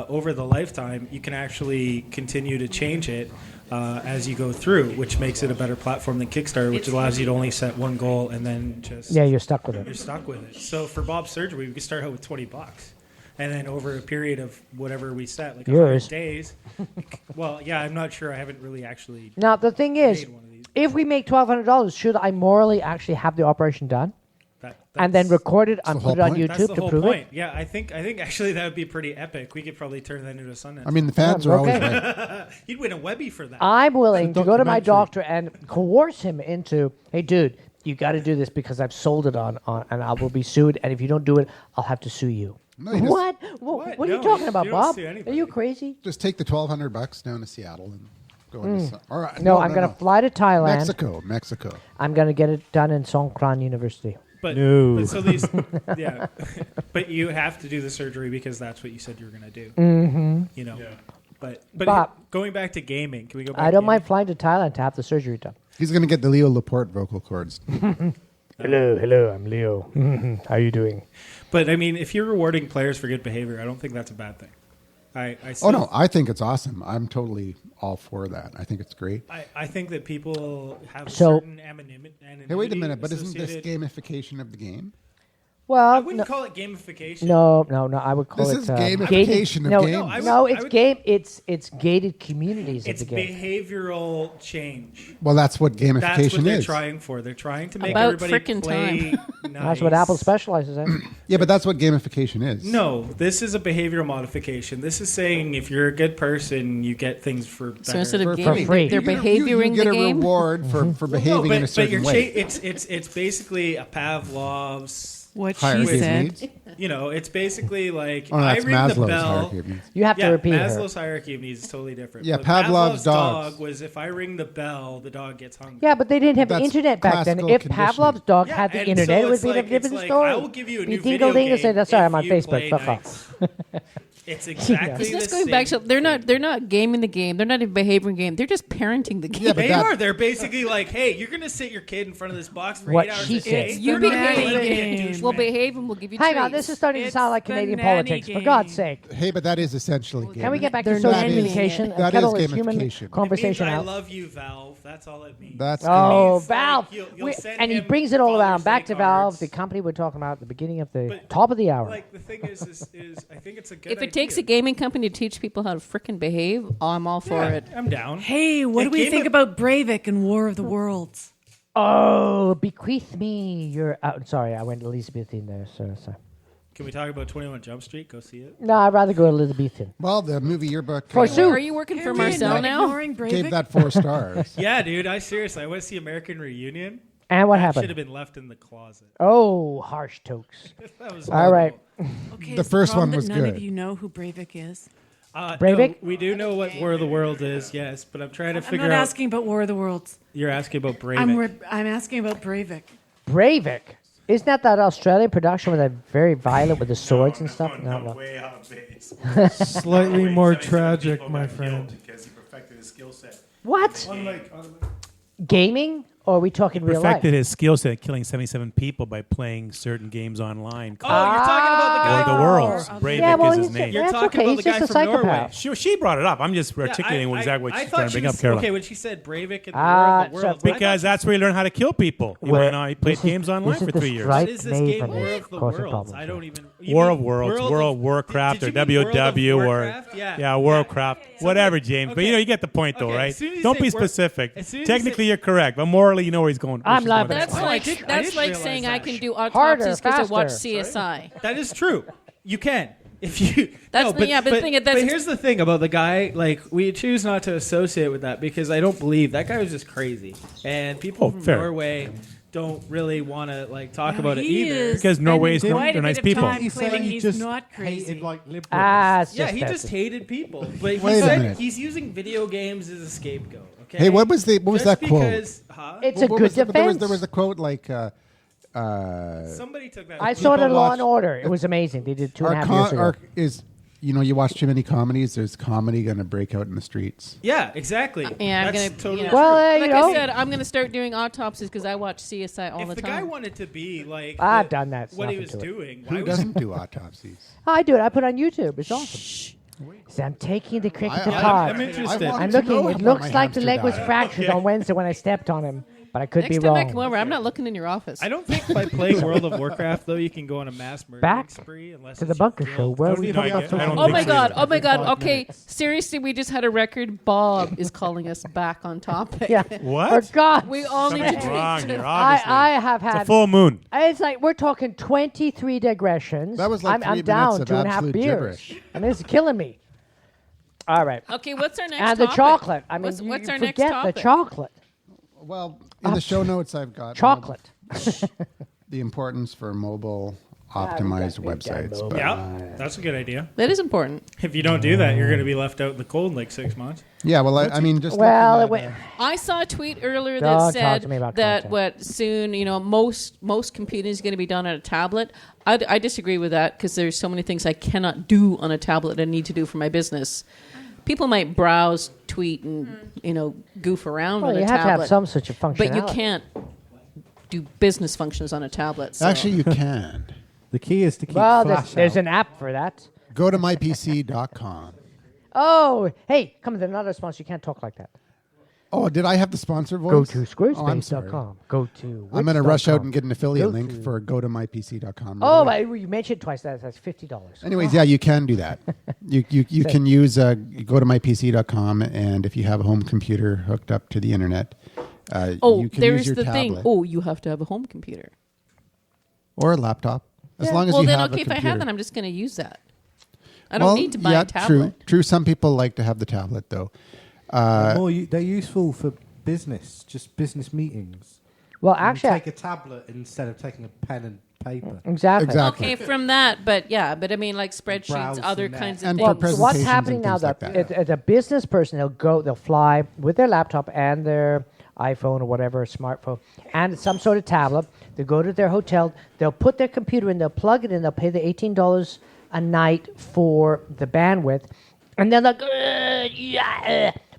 over the lifetime, you can actually continue to change it as you go through, which makes it a better platform than Kickstarter, which allows you to only set one goal and then just Yeah, you're stuck with you're it. stuck with it. So for Bob's surgery, we could start out with $20. And then over a period of whatever we set, like 100 Yours. days. Well, yeah, I'm not sure. I haven't really actually Now, the thing is, made one of these. if we make $1,200, should I morally actually have the operation done and then That's- record it and the whole put it on point. That's YouTube the to whole prove point. it? Yeah, I think actually that would be pretty epic. We could probably turn that into a Sundance. I mean, the fans are always okay. right. You'd win a Webby for that. I'm willing to go to my documentary. doctor and coerce him into, hey, dude, you got to do this because I've sold it on, and I will be sued. And if you don't do it, I'll have to sue you. No, you just- What? What are you No, talking you about, don't Bob? sue Are anybody. you crazy? Just take the $1,200 down to Seattle and go into. All right, No, I'm going to fly to Thailand. Mexico. I'm going to get it done in Songkran University. But, No. but so these, yeah. But you have to do the surgery because that's what you said you were going to do. Mm-hmm. You know. But Bob. going back to gaming, can we go back? I don't to mind gaming? flying to Thailand to have the surgery done. He's going to get the Leo Laporte vocal cords. Hello, I'm Leo. How are you doing? But I mean, if you're rewarding players for good behavior, I don't think that's a bad thing. I Oh still, no, I think it's awesome. I'm totally all for that. I think it's great. I think that people have So- certain anonymity. Hey, wait a minute, but isn't this associated- gamification of the game? I Well, wouldn't call it gamification. no, I would call This it is gamification of no, games. No, I would- no, I it's would- game. It's gated communities It's of the game. behavioral change. Well, that's what That's what gamification they're is. trying for. They're trying to make About everybody frickin' play nice. That's what Apple specializes in. Yeah, but that's what gamification is. No, this is a behavioral modification. This is saying if you're a good person, you get things for better. So instead of For gaming, free. they're You get a- behavioring you get the a game. reward for behaving in a certain you're way. it's basically a Pavlov's What Hierarchy she of said. needs? You know, it's basically like Oh, I that's ring the Maslow's bell. hierarchy of needs. You have to Yeah, repeat Maslow's her. hierarchy of needs is totally different. Yeah, But Pavlov's dogs. dog was if I ring the bell, the dog gets hungry. Yeah, but they didn't have That's internet back then. classical If conditioning. Pavlov's dog Yeah, had the and internet, so it would it's be a like- different it's like, story. I will give you a Be new dingle video dingle, say, game sorry, if I'm on you Facebook. play Fuck nice. off. It's exactly It's just the going same back to they're thing. not gaming the game. They're not even behaving game. They're just parenting the game. Yeah, but They that- are. They're basically like, hey, you're going to sit your kid in front of this box for What 8 hours she a day. said. You The behave. nanny Let him get game. douchebag. We'll behave and we'll give you Hang treats. on, this is starting to It's sound like the Canadian nanny politics. For game. God's sake. Hey, but that is essentially gaming. Can we get back They're to social nannying communication? it. That Kettle is is human gamification. It means conversation I out. love you, Valve. That's all it means. That's Oh, It's like Valve. you'll send And he him brings it all around. Father's Back Day to Valve, cards. the company we're talking about at the beginning of the But- top of the hour. Like the thing is I think it's a good If it takes a idea. gaming company to teach people how to frickin' behave, I'm all for Yeah, it. I'm down. Hey, what It do we gave think a- about Breivik and War of the Worlds? Oh, bequeath me your. Sorry, I went Elizabethan there. Sorry. Can we talk about 21 Jump Street? Go see it. No, I'd rather go Elizabethan. Well, the movie yearbook For Sue. Are you working for Are we Marcel not now? ignoring Breivik? gave that 4 stars. Yeah, dude. I went to see American Reunion. And what Should happened? have been left in the closet. Oh, harsh tokes. That was All right. Okay, The is first problem one was that none good. of you know who Breivik is. Breivik? No, we do know what War of the World is, yes, but I'm trying to I'm figure not out. asking about War of the Worlds. You're asking about Breivik. I'm asking about Breivik. Breivik. Isn't that Australian production where they're very violent with the swords and stuff? No. Way out of base. Slightly more tragic, my friend. Because he perfected his skill set. What? Gaming? Or are we talking real life? Perfected his skill set at killing 77 people by playing certain games online. Oh, you're talking about the guy Or the from Worlds. Oh, Breivik yeah, well, is his he's name. You're that's talking okay. about He's the guy just a from Norway. psychopath. She brought it up. I'm just Yeah, articulating exactly what I she's thought trying to she bring up, was- Caroline. Okay, when she said Breivik and the Ah, War of the so Worlds, I Because thought that's where he learned how to kill people. He Well, went on, he played this is- games online this is for the 3 years. strike- what is this Knave game and War it's of the causing Worlds? problems, I yeah. don't even. you War mean of Worlds, World of Warcraft, did or you mean World of WW, or Warcraft? Yeah. Warcraft, whatever, James. But Okay. you get the point, though, Okay, right? as soon as you Don't say be Wor- specific. as soon as you Technically, say- you're correct, but morally, you know where he's going. I'm she's loving going it. That's Oh, I like didn't that's like realize saying that. I can do Harder, autopsies because I watch faster. CSI. That is true. You can. If you That's the- yeah, but the thing is, that's- but here's the thing about the guy. Like, we choose not to associate with that because I don't believe that guy was just crazy, and people Oh, from fair. Norway don't really want to like talk No, about it he either. is Because Norway's spending quite they're a nice bit of people. time He's saying claiming he he's just not crazy. hated like liberals. It's Yeah, just he that- just hated people, but he Wait a said minute. he's using video games as a scapegoat. Okay. Hey, what was that Just quote? because, huh? It's a What good was the- defense. There was a quote like, Somebody took that. I saw it in people Law watch- and Order. It was amazing. They did 2.5 our years ago. is, you watch too many comedies, there's comedy going to break out in the streets. Yeah, exactly. Yeah, I'm That's gonna. totally you know, true. Well, like you know. I said, I'm gonna start doing autopsies because I watch CSI all if the the guy time. wanted to be like I've done that. It's what he nothing was to it. doing, Who why was doesn't do autopsies? I do it. I put it on YouTube. It's awesome. See, I'm taking the cricket I- apart. I'm interested. I want I'm to know looking. It how looks my like the hamster leg was died. fractured on Wednesday when I stepped on him, but I could Next be time I wrong. come over, I'm not looking in your office. I don't think by playing World of Warcraft though you can go on a mass murdering Back spree unless to the it's bunker real- show where we No, talk I about get- I don't social Oh think my so. god! Oh my god! 5 Okay, minutes. seriously, we just had a record. Bob is calling us back on topic. Yeah. What? For God. We all need to Something's treat. wrong here, obviously. I have It's had. a full moon. It's like we're talking 23 digressions. That was like I'm 3 minutes down of 2.5 absolute beers. gibberish. And this is killing me. All right. Okay, what's our next And the topic? chocolate. I mean, what's, you what's you our next forget topic? the chocolate. Well, in the show notes, I've got Chocolate. the importance for mobile optimized we got websites. mobile. But Yeah, that's a good idea. That is important. If you don't do that, you're going to be left out in the cold in like 6 months. yeah, well, I mean, just Well, it looking went. I saw a tweet earlier Don't that talk said to me about that content. what soon, most computing is going to be done on a tablet. I disagree with that because there's so many things I cannot do on a tablet that I need to do for my business. People might browse, tweet, and goof around Well, on you a have to tablet, have some such a functionality. but you can't do business functions on a tablet. So. Actually, you can. The key is to keep Well, flash there's out. an app for that. Go to mypc.com. Oh, hey, come with another sponsor. You can't talk like that. Oh, did I have the sponsor voice? Go to Oh, I'm sorry. squarespace.com. Go to. I'm going to rush out wix.com. and get an affiliate Go link to- for go to mypc.com. Oh, Right? but you mentioned twice that. That's $50. Anyways, yeah, you can do that. You can use go to mypc.com, and if you have a home computer hooked up to the internet, Oh, you can there's use your the tablet thing. Oh, you have to have a home computer. or a laptop, as long as well, you then, have okay, a if computer. I have that, I'm just going to use that. I don't well, need to buy yeah, a tablet. True. Some people like to have the tablet, though. They're useful for business, just business meetings. Well, You actually, take a tablet instead of taking a pen and paper. Exactly. Exactly. Okay, from that, but I mean, like spreadsheets, Browse other the net. kinds of And things. for So what's presentations happening and now? things like that. The business person, they'll fly with their laptop and their iPhone or whatever, smartphone, and some sort of tablet. They go to their hotel. They'll put their computer in. They'll plug it in. They'll pay the $18 a night for the bandwidth, and they're like,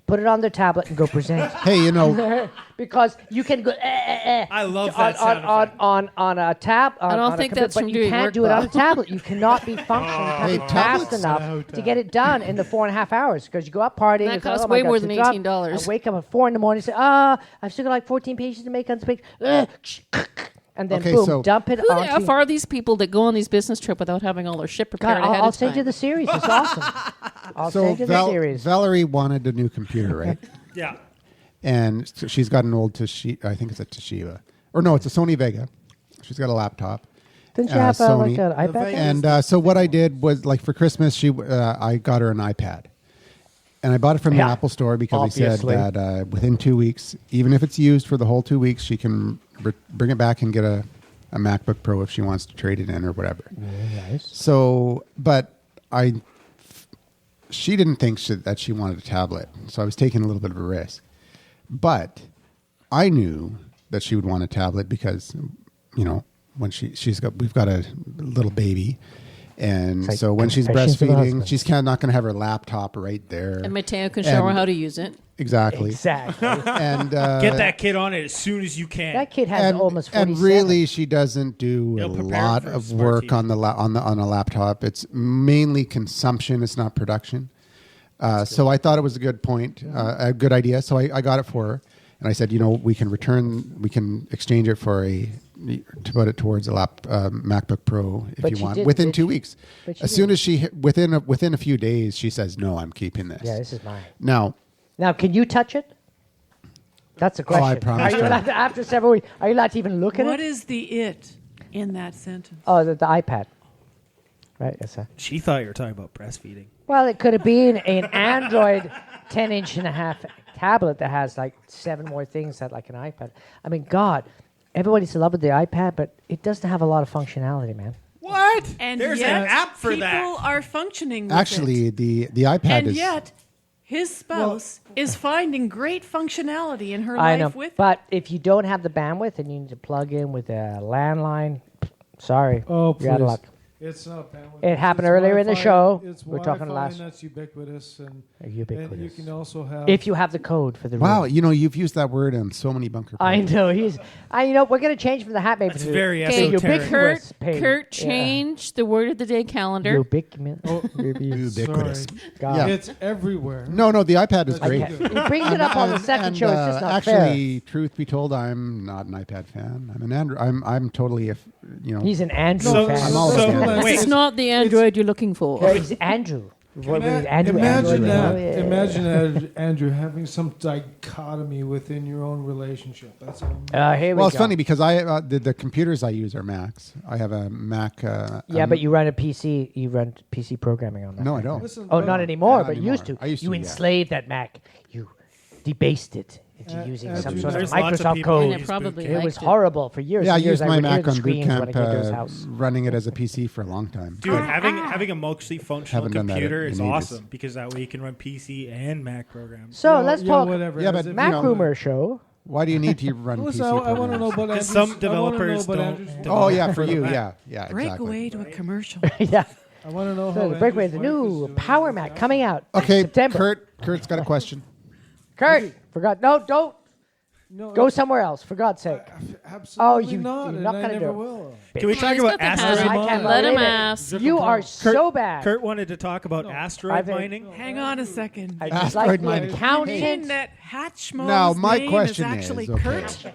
put it on their tablet and go present. Hey, you know, Because you can go. I love on, that sound effect. on a tab. I don't on a think computer, that's but from you doing can't work do it on well. a tablet. You cannot be functional. You can't Hey, be fast tablets- enough to get it done in the 4.5 hours because you go out partying. That it's like, costs oh my way God, more it's than a job. $18. I wake up at 4 in the morning and say, I've still got like 14 pages to make on space. And then Okay, boom, so- dump it Who the onto. F are these people that go on these business trip without having all their shit God, prepared ahead I'll of send time? you the series. It's awesome. I'll so send you the series. Valerie wanted a new computer, right? Yeah. And so she's got an old Toshiba. I think it's a Toshiba. Or no, it's a Sony Vega. She's got a laptop. Didn't you have like Sony. an iPad? Vega- And so what I did was, like, for Christmas, I got her an iPad. And I bought it from the Yeah. Apple store because they Obviously. said that within 2 weeks, even if it's used for the whole 2 weeks, she can bring it back and get a MacBook Pro if she wants to trade it in or whatever. Nice. So, but she didn't think that she wanted a tablet. So I was taking a little bit of a risk. But I knew that she would want a tablet because, you know, when we've got a little baby. And It's like so when she's Confessions of a breastfeeding, Husband. she's not going to have her laptop right there. And Mateo can show her And- how to use it. Exactly. Exactly. And Get that kid on it as soon as you can. That kid has almost 47. and really, she doesn't do a He'll prepare lot for a of smart work TV. on on a laptop. It's mainly consumption. It's not production. So I thought it was a good point, a good idea. So I got it for her, and I said, you know, we can exchange it to put it towards a MacBook Pro if But you she want did- within but 2 she- weeks. but she As soon as within a few days, she says, no, I'm keeping this. Yeah, this is mine. Now, Now, can you touch it? That's a question. I promised Are you her. allowed to, after several weeks, are you allowed to even look at What it? is the it in that sentence? Oh, the iPad. Right, yes, sir. She thought you were talking about breastfeeding. Well, it could have been an Android 10-inch and a half tablet that has like 7 more things that like an iPad. I mean, God, everybody's in love with the iPad, but it doesn't have a lot of functionality, man. What? And There's yet, an app for people that. are functioning with actually, it. the iPad And is yet, his spouse is finding great functionality in her I life know, with but if you don't have the bandwidth and you need to plug in with a landline, sorry, Oh, you're out of please. luck. It's not bandwidth. It happened It's earlier in the Wi-Fi. show. It's We're talking Wi-Fi, last- and that's ubiquitous, and Ubiquitous. and you can also have. If you have the code for the wow. room. You know, you've used that word on so many bunker. I Pods. know you know we're gonna change from the hat maker That's to very Okay, esoteric. ubiquitous. Kurt, change the word of the day calendar. Ubiquitous. Ubiquitous. God. Yeah. It's everywhere. No, the iPad is I great. can't- He brings it up on the second And, show. It's just not actually, truth be told, I'm not an iPad fan. I'm an Android. I'm totally fair. He's an Andrew So- fan. I'm all so- about Android. wait. This is not the Android you're looking for. Yeah, he's Andrew. What, Andrew, imagine Android. that. Oh, yeah. Imagine that, Andrew, having some dichotomy within your own relationship. That's what Here we Well, go. it's funny because the computers I use are Macs. I have a Mac. Yeah, but you run a PC. You run PC programming on that. No, I Mac. don't. Listen, Oh, but- not anymore, Not but anymore. used to. I used you to, yeah. enslaved that Mac. You debased it into using some sort of There's lots of Microsoft people who code. And it probably It was liked horrible for years. Yeah, I and years. used my would hear Mac the on Boot screams when I Camp, came to his house. running it as a PC for a long time. Dude, having a mostly functional Haven't done that computer in is ages. awesome because that way you can run PC and Mac programs. So Yeah, let's yeah, talk whatever. Yeah, As but if Mac you know- Rumor Show. Why do you need to run Listen, PC? I want to know about Because Andrew's. some I wanna know developers about don't Andrew's develop. Oh yeah, for for you, Mac. yeah, break exactly. away to a commercial. Yeah. I want to know So how. the breakaway, the Andrew's wife is new doing Power with Mac that. coming out. Okay, September. Kurt's got a question. Kurt, forgot. No, don't No, go somewhere else. For God's sake. absolutely you- not. you're and not I gonna never do it. will. Can we He's talk got about the asteroid time. I can't mining? Let him believe it. ask. You are so bad. Kurt wanted to talk about asteroid think- mining. Hang on a second. I just Asteroid like the mining. In accountant. that Hatchmo's Now, my name question is is, actually okay. Kurt.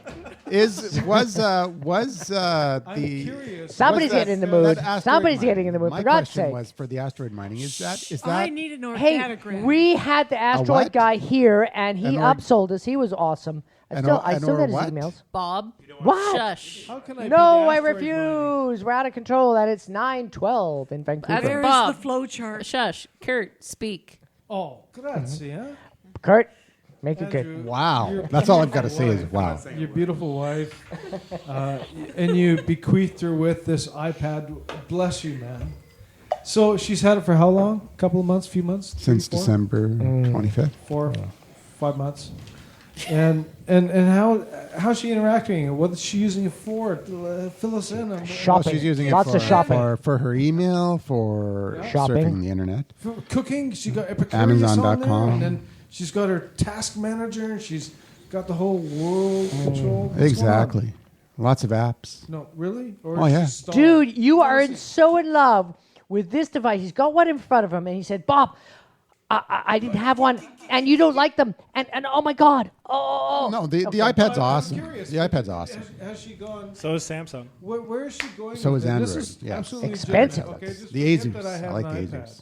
Was I'm the curious. Somebody's was that- getting in the that mood. asteroid Somebody's mining? getting in the mood. My For God's question sake. was for the asteroid mining. Is that I need an Hey, organogram. we had the asteroid what? guy here, and he An upsold us. He was awesome. I still got his what? emails. Bob, What? shush. How can I? be No, the I asteroid refuse. We're out of control, and it's 9:12 in Vancouver. That's Where's Bob. the flow chart? Shush. Kurt, speak. mining? Oh, grazie. Huh? Kurt, Make it good. Andrew, Wow. your That's all I've got to beautiful say is wife, wow. Your beautiful wife, and you bequeathed her with this iPad. Bless you, man. So she's had it for how long? A couple of months, few months? Since 3, 4? December 25th. 4, 5 months. And how's she interacting? What is she using it for? Fill us in. Shopping. She's using Lots it of shopping. for her email, for Shopping. surfing the internet. For cooking, she got Epicurious on there, Amazon.com. and then she's got her task manager, and she's got the whole world control. What's going on? Exactly. Lots of apps. No, really? Or Oh, is yeah. she stalled? Dude, you are so in love with this device. He's got one in front of him, and he said, Bob, I didn't have one, and you don't like them, and oh my God, oh. No, the Okay. iPad's I'm awesome. curious. The iPad's awesome. Has she gone? So is Samsung. Where is she going? So with is it? This Android, is yeah. absolutely Expensive. legitimate. Okay, just The forget Asus. that have I like an the iPad. Asus.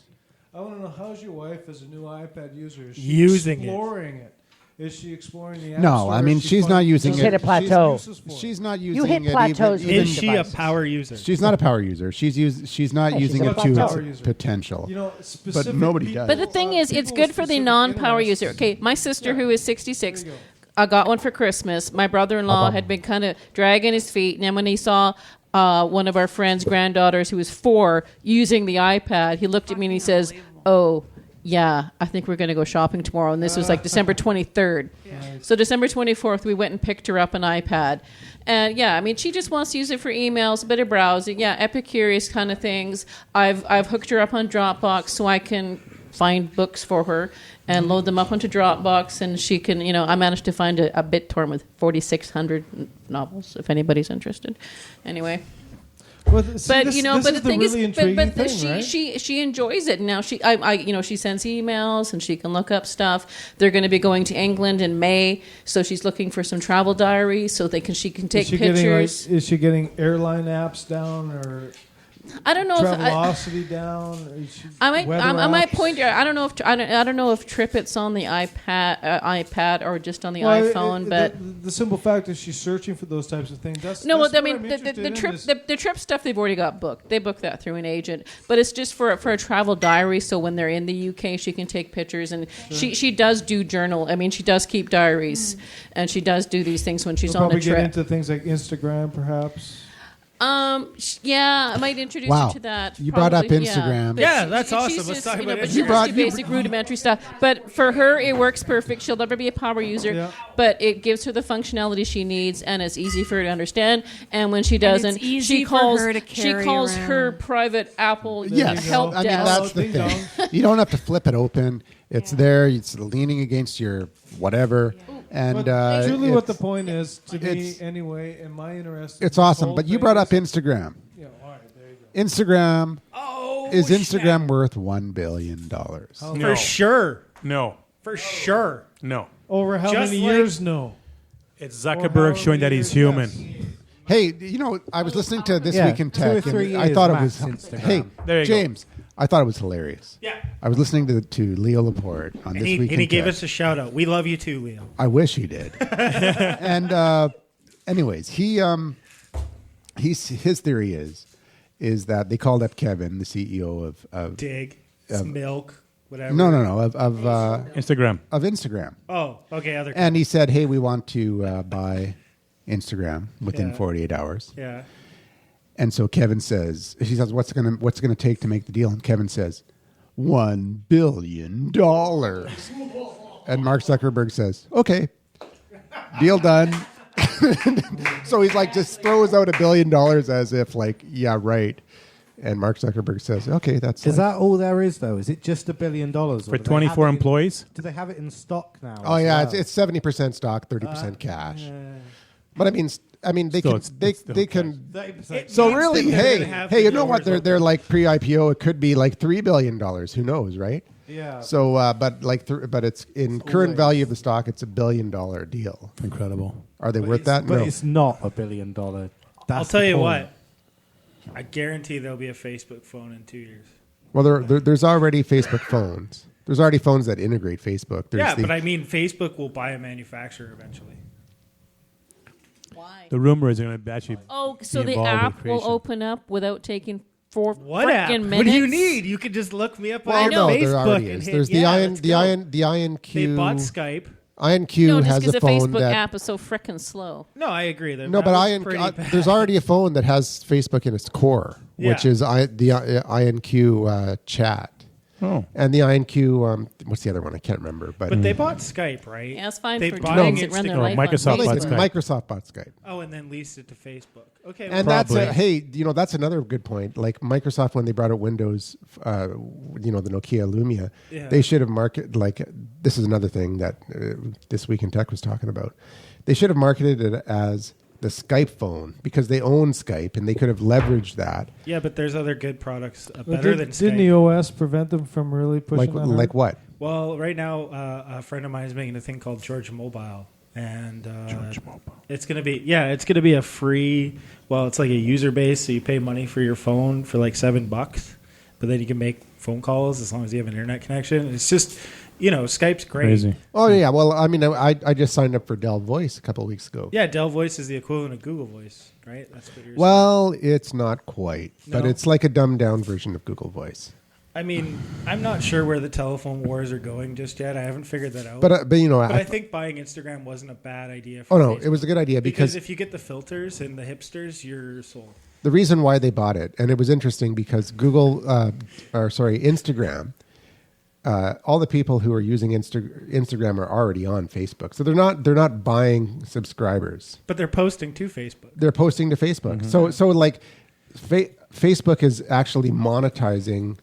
I want to know, how's your wife as a new iPad user? Is she Using it. exploring it? Is she exploring the app No, store? I mean, Is she she's not finding using Just it. hit a plateau. uses for it? She's not using hit it plateaus with even Is she a devices. power user? She's not a power user. She's not Yeah, she's using a it to power its user. potential. You know, specific nobody people, does. But the thing is, it's people good with for the specific non-power interests. user. Okay, my sister, Yeah. who is 66, There you got one for Christmas. My brother-in-law had been kind of dragging his feet, and then when he saw one of our friends' granddaughters, who was 4, using the iPad, he looked at me and he says, "Oh, yeah, I think we're going to go shopping tomorrow." And this was like December 23rd. So December 24th, we went and picked her up an iPad. And yeah, I mean, she just wants to use it for emails, a bit of browsing. Yeah, Epicurious kind of things. I've hooked her up on Dropbox so I can find books for her and load them up onto Dropbox, and she can, I managed to find a BitTorrent with 4,600 novels, if anybody's interested. Anyway. Well, But this, but this the is thing really is, intriguing but thing, right? she enjoys it now. She she sends emails and she can look up stuff. They're going to be going to England in May, so she's looking for some travel diaries so she can take pictures. Is she getting airline apps down or I don't know if Travelocity down? Or is she I might weather I might apps? point. I don't know if TripIt's on the iPad or just on the Well, iPhone, but. the simple fact is she's searching for those types of things. No, that's well, I what mean, I'm the interested in trip, is- the trip stuff they've already got booked. They booked that through an agent, but it's just for a travel diary. So when they're in the UK, she can take pictures, and she does do journal. I mean, she does keep diaries, and she does do these things when she's We'll on a probably get trip. into things like Instagram, perhaps. Yeah, I might introduce Wow. you to that. You brought up probably, Instagram. But Yeah, that's awesome. she's Let's just, talk about but Instagram. she You does brought- do basic rudimentary stuff. But for her, it works perfect. She'll never be a power user, Yeah. but it gives her the functionality she needs, and it's easy for her to understand. And when she doesn't, easy she for calls her to carry her around. private Apple Yes, help I mean desk. that's the Ding thing. dong. You don't have to flip it open. It's there. It's leaning against your whatever, and But truly, what the it's- point is to me, it's- anyway, in my interest. It's awesome. But you brought up Instagram. Yeah, all right, there you go. Instagram is snap. Instagram worth $1 billion? No. For sure. No, For sure. no. Over how Just many like- years? No. It's Or Zuckerberg however showing that many he's years, human. yes. Hey, I was listening to This Yeah, Week in 2 or Tech, 3 and I years thought it max was. Instagram. Hey, There you go. James, I thought it was hilarious. Yeah. I was listening to Leo Laporte on And This he, Week and he in gave Tech. us a shout out. We love you too, Leo. I wish he did. And anyways, his theory is that they called up Kevin, the CEO of Dig. Milk. Whatever. no of Instagram. Instagram, Oh, okay. Other. and he said, "Hey, we want to buy Instagram within Yeah. 48 hours." Yeah. And so Kevin says, he says, what's it gonna take to make the deal? And Kevin says, $1 billion. And Mark Zuckerberg says, okay, deal done. So he's like, just throws out $1 billion as if like, yeah, right. And Mark Zuckerberg says, okay, that's Is like- that all there is, though? Is it just $1 billion? or For do they 24 have it in- employees? Do they have it in stock now? Oh as yeah, well? it's 70% stock, 30% cash. But I mean, they Still, can it's still they cash. can. 30%. So means really, that they're hey, gonna have hey, the you know what? doors They're like pre-IPO. It could be like $3 billion. Who knows, right? Yeah. So, but it's in current value of the stock, it's $1 billion deal. Incredible. Are they worth that? But No. it's not $1 billion. That's I'll tell the you point. what. I guarantee there'll be a Facebook phone in 2 years. Well, there's already Facebook phones. There's already phones that integrate Facebook. There's Yeah, the- but I mean, Facebook will buy a manufacturer eventually. Why? The rumor is they're going to actually. Oh, so be the involved with app will creation. open up without taking 4 What app? frickin' minutes. What do you need? You could just look me up well, on no, Facebook there already and is. hit, There's yeah, the let's go. INQ. They bought Skype. IonQ No, just has because a the phone Facebook that app is so frickin' slow. No, I agree. no, but there's already a phone that has Facebook in its core, which Yeah. is the IonQ chat. Oh. And the IonQ, what's the other one? I can't remember. But, But they bought Skype, right? Yeah, it's fine They for bought things that run their No, life Microsoft on Well, bought they- Facebook. Skype. Microsoft bought Skype. Oh, and then leased it to Facebook. Okay, And well, that's that's another good point. Like Microsoft, when they brought out Windows, the Nokia Lumia, Yeah. they should have marketed this is another thing that This Week in Tech was talking about. They should have marketed it as the Skype phone because they own Skype and they could have leveraged that. yeah, but there's other good products But better than didn't Skype. the OS prevent them from really pushing that hard? Like what? Well, right now, a friend of mine is making a thing called George Mobile, and it's gonna be a free. Well, it's like a user base, so you pay money for your phone for like $7, but then you can make phone calls as long as you have an internet connection. It's just, Skype's great. Crazy. Oh yeah, well I mean I just signed up for Dell Voice a couple of weeks ago. Yeah, Dell Voice is the equivalent of Google Voice, right? That's what you're Well, it's not quite, but No? it's like a dumbed down version of Google Voice. I mean, I'm not sure where the telephone wars are going just yet. I haven't figured that out. But I think buying Instagram wasn't a bad idea. For oh no, Facebook. it was a good idea because because if you get the filters and the hipsters, you're sold. the reason why they bought it, and it was interesting because Instagram, all the people who are using Instagram are already on Facebook, so they're not buying subscribers. But they're posting to Facebook. They're posting to Facebook. So like, Facebook is actually monetizing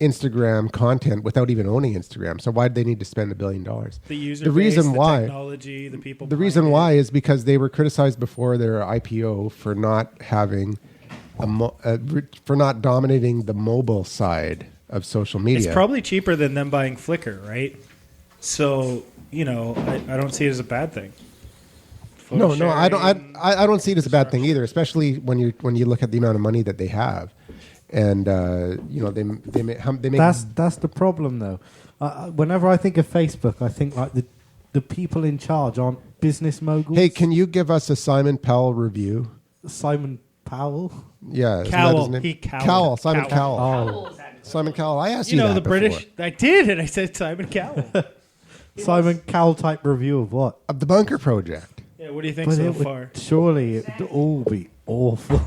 Instagram content without even owning Instagram. So why did they need to spend $1 billion? The user The base, reason the why- technology, the people. The behind reason it. why is because they were criticized before their IPO for not having for not dominating the mobile side of social media. It's probably cheaper than them buying Flickr, right? So I don't see it as a bad thing. No, Photo I don't. sharing, I don't see it as a bad thing either, especially when you look at the amount of money that they have, and they make. That's the problem, though. Whenever I think of Facebook, I think like the people in charge aren't business moguls. Hey, can you give us a Simon Powell review? Simon Powell. Yeah, isn't that Cowell. his name? He Cowell. Cowell. Simon Cowell. Cowell. Simon Cowell. I asked you, the that British. before. I did, and I said Simon Cowell. Simon Cowell type review of what? Of the Bunker Project. Yeah, what do you think But so it would, far? surely it would all be awful.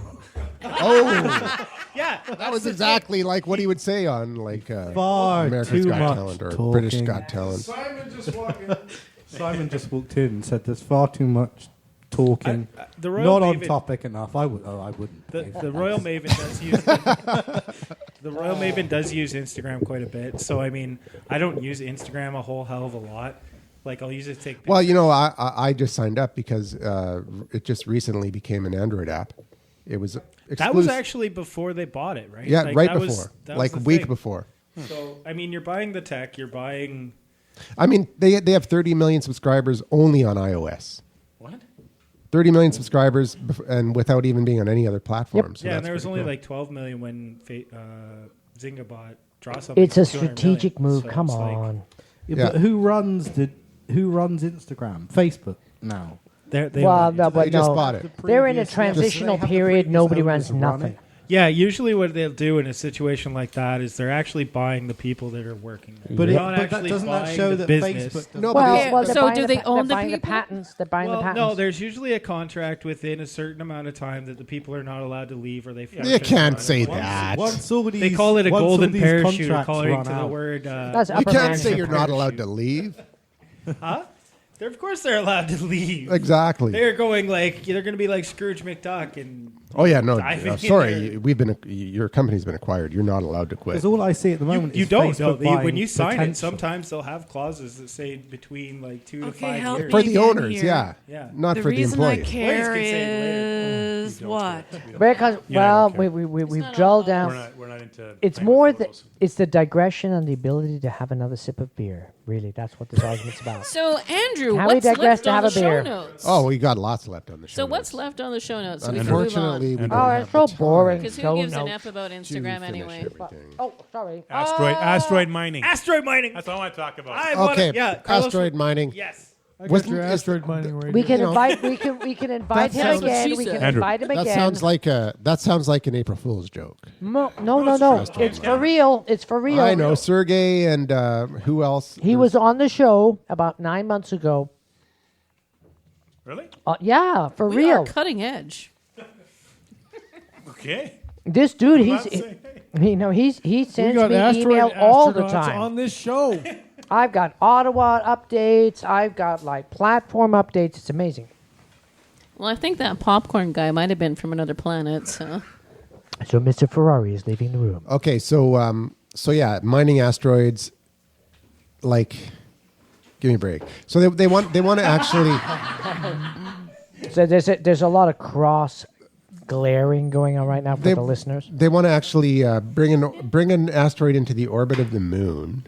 Oh, Yeah, that was exactly like what he would say on Far America's too Got much Talent or talking. British Got Talent. Simon just walked in and said, "There's far too much talking, the Royal not on Maven- topic enough." I wouldn't. The Royal Maven does use the Royal Maven does use Instagram quite a bit. So I mean, I don't use Instagram a whole hell of a lot. Like I'll use it to take. Well, I just signed up because it just recently became an Android app. It was that was actually before they bought it, right? yeah, Like, right that before, was like the a week thing. before. So I mean, you're buying the tech. You're buying I mean, they have 30 million subscribers only on iOS. what? 30 million subscribers, and without even being on any other platform. So Yeah, and that's there was pretty only cool. like 12 million when Zynga bought Draw Something. It's a for 200 strategic million. move. So Come it's like- on. Yeah, Yeah. But who runs Instagram? Facebook now. they Well, own it. no, but They just no. bought it. They're in a Previous- yeah, transitional so they have the period. previous Nobody owners runs to run nothing. it. Yeah, usually what they'll do in a situation like that is they're actually buying the people that are working there. But, They're it, not but that actually doesn't that buying show the that business. Facebook? doesn't- No, Well, because- they're So buying do the they pa- own they're the buying people? patents. They're buying the Well, patents. no, there's usually a contract within a certain amount of time that the people are not allowed to leave or they. You can't say Once- that. Once all these, They call it a once all golden these parachute contracts according run to the out. word. That's You upper can't management. say you're not allowed to leave. Huh? Of course they're allowed to leave. Exactly. They're going like they're going to be like Scrooge McDuck and. Oh yeah, no. diving in Sorry, there. your company's been acquired. You're not allowed to quit. Because all I see at the moment You is don't. Facebook No, when buying you sign it, potential. sometimes they'll have clauses that say between like 2 to Okay, 5 help years. For me the again owners, here. yeah. Yeah. Not The for the reason I employees. care Employees can say it is what? Because You and I well, don't care. we've not drilled all- down. We're not into. It's playing more with the photos. it's the digression and the ability to have another sip of beer. Really, that's what this argument's about. So, Andrew, Can we what's digress left to on have the a show beer? notes? Oh, we got lots left on the show. So what's notes. left on the show notes? So we can move Unfortunately, we on. don't Oh, have it's so the time boring. Because who Show gives an notes. F about to Instagram finish anyway? everything. Oh, sorry. Asteroid mining. Asteroid mining. That's all I want to talk about. I want Okay, it. Yeah, Carlos- asteroid mining. Yes. I got Wasn't- your is- asteroid mining radio. We can You know, invite. We can invite him sounds- again. She We can said. Andrew. invite him That again. sounds like an April Fool's joke. No. It's for real. It's for real. I know Sergey and who else? He was on the show about 9 months ago. Really? Yeah, for We real. are cutting edge. Okay. This dude, not he we sends got me asteroid email all the astronauts time. on this show. I've got Ottawa updates. I've got like platform updates. It's amazing. Well, I think that popcorn guy might have been from another planet. So So Mr. Ferrari is leaving the room. Okay, so yeah, mining asteroids. Like, give me a break. So they want to actually. So there's a lot of cross glaring going on right now for the listeners. They want to actually bring an asteroid into the orbit of the moon,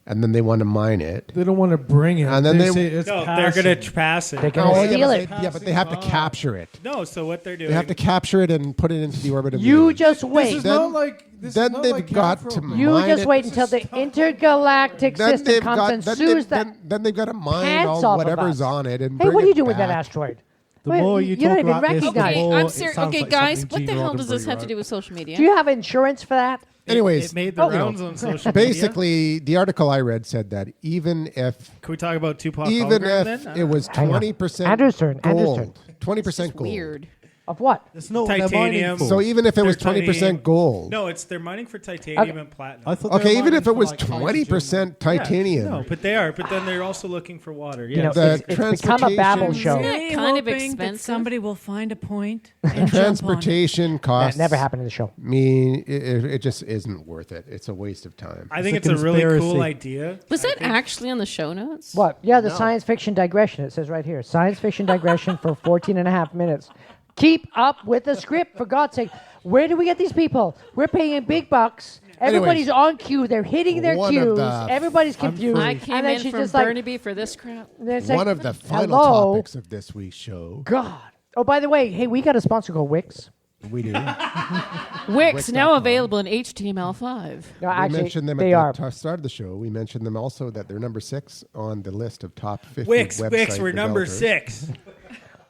and then they want to mine it. They don't want to bring it. And then they- say it's No, passing. they're going to pass it. They're gonna steal it. But they have to capture it. No, so what they're doing. They have to capture it and put it into the orbit of the You moon. just This wait. is Then- not like. This then is not they've like got Afro to Man. You mine just it. wait until the intergalactic system comes and sues that. then they've got to mine pants all off of whatever's us. on it and Hey, bring what are you it doing with that back. asteroid? The Wait, more you don't talk even about this, recognize the it. more I'm it serious. sounds Okay, like guys, something what the Gene hell does this Roddenberry have to do wrote. with social media? Do you have insurance for that? Anyways, It made the rounds on social media. basically, the article I read said that even if Can we talk about Tupac even hologram if then? it was Hang on. 20% Anderson. gold, 20% gold. Weird. Of what? It's not what they're mining Titanium. for. So even if it was They're 20% gold, No, they're mining for titanium and platinum. I thought they okay, were even mining if it for, was like, 20% Yeah, titanium, No, but they are. But then they're also looking for water. You know, Yeah. The it's become a Babel transportation- show. Isn't it Really kind of hoping that expensive? somebody will find a point and jump on it. transportation costs That never happened in the show. me it just isn't worth it. It's a waste of time. I think It's it's a a really cool conspiracy. idea. Was I that think- actually on the show notes? What? Yeah, the science fiction digression. It says right here. Science fiction digression for 14 and a half minutes. Keep up with the script, for God's sake. Where do we get these people? We're paying big bucks. Everybody's on cue. They're hitting their One of cues. the- Everybody's confused. I came and then in she's from just like, Burnaby for this crap. then it's like, One of the final hello? topics of this week's show. God. Oh, by the way, hey, we got a sponsor called Wix. We do. Wix now Wix.com. available in HTML5. No, We actually, mentioned them they at are. the start of the show. We mentioned them also that they're number 6 on the list of top 50 Wix, website we're number developers. 6.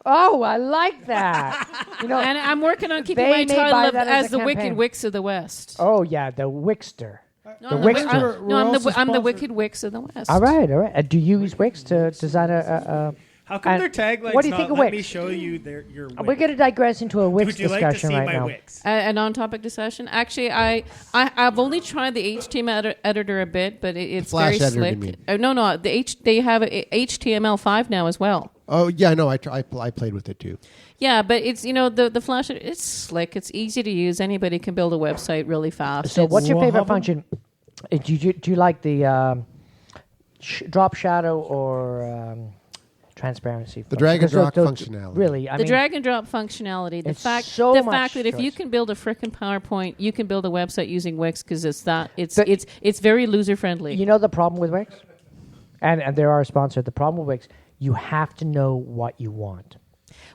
Oh, I like that. You know, And I'm working on keeping They my may buy title of, that as as a the Wicked campaign. Wix of the West. oh yeah, the Wixter. No, the I'm Wix- I'm- We're no, I'm also the I'm the sponsored. Wicked Wix of the West. All right, all right. Do you use Wix to design a? How come And their tagline's what do you not think of let me Wix? show you your Wix? We're going to digress into a Wix Would you like to discussion see right my now. Wix? An on-topic discussion. Actually, I've only tried the HTML editor a bit, but it's Flash very editor, you slick. mean? No, they have HTML5 now as well. Oh, yeah, no, I played with it too. Yeah, but it's the Flash. It's slick. It's easy to use. Anybody can build a website really fast. So, It's- what's your favorite Wahaba? function? Do you like the drop shadow or transparency? The drag and Because drop those- functionality. Really, I the mean, drag and drop functionality. The it's fact so the much fact that if you choice. can build a frickin' PowerPoint, you can build a website using Wix because it's The- it's very user friendly. You know the problem with Wix, and they're our sponsor. The problem with Wix, you have to know what you want.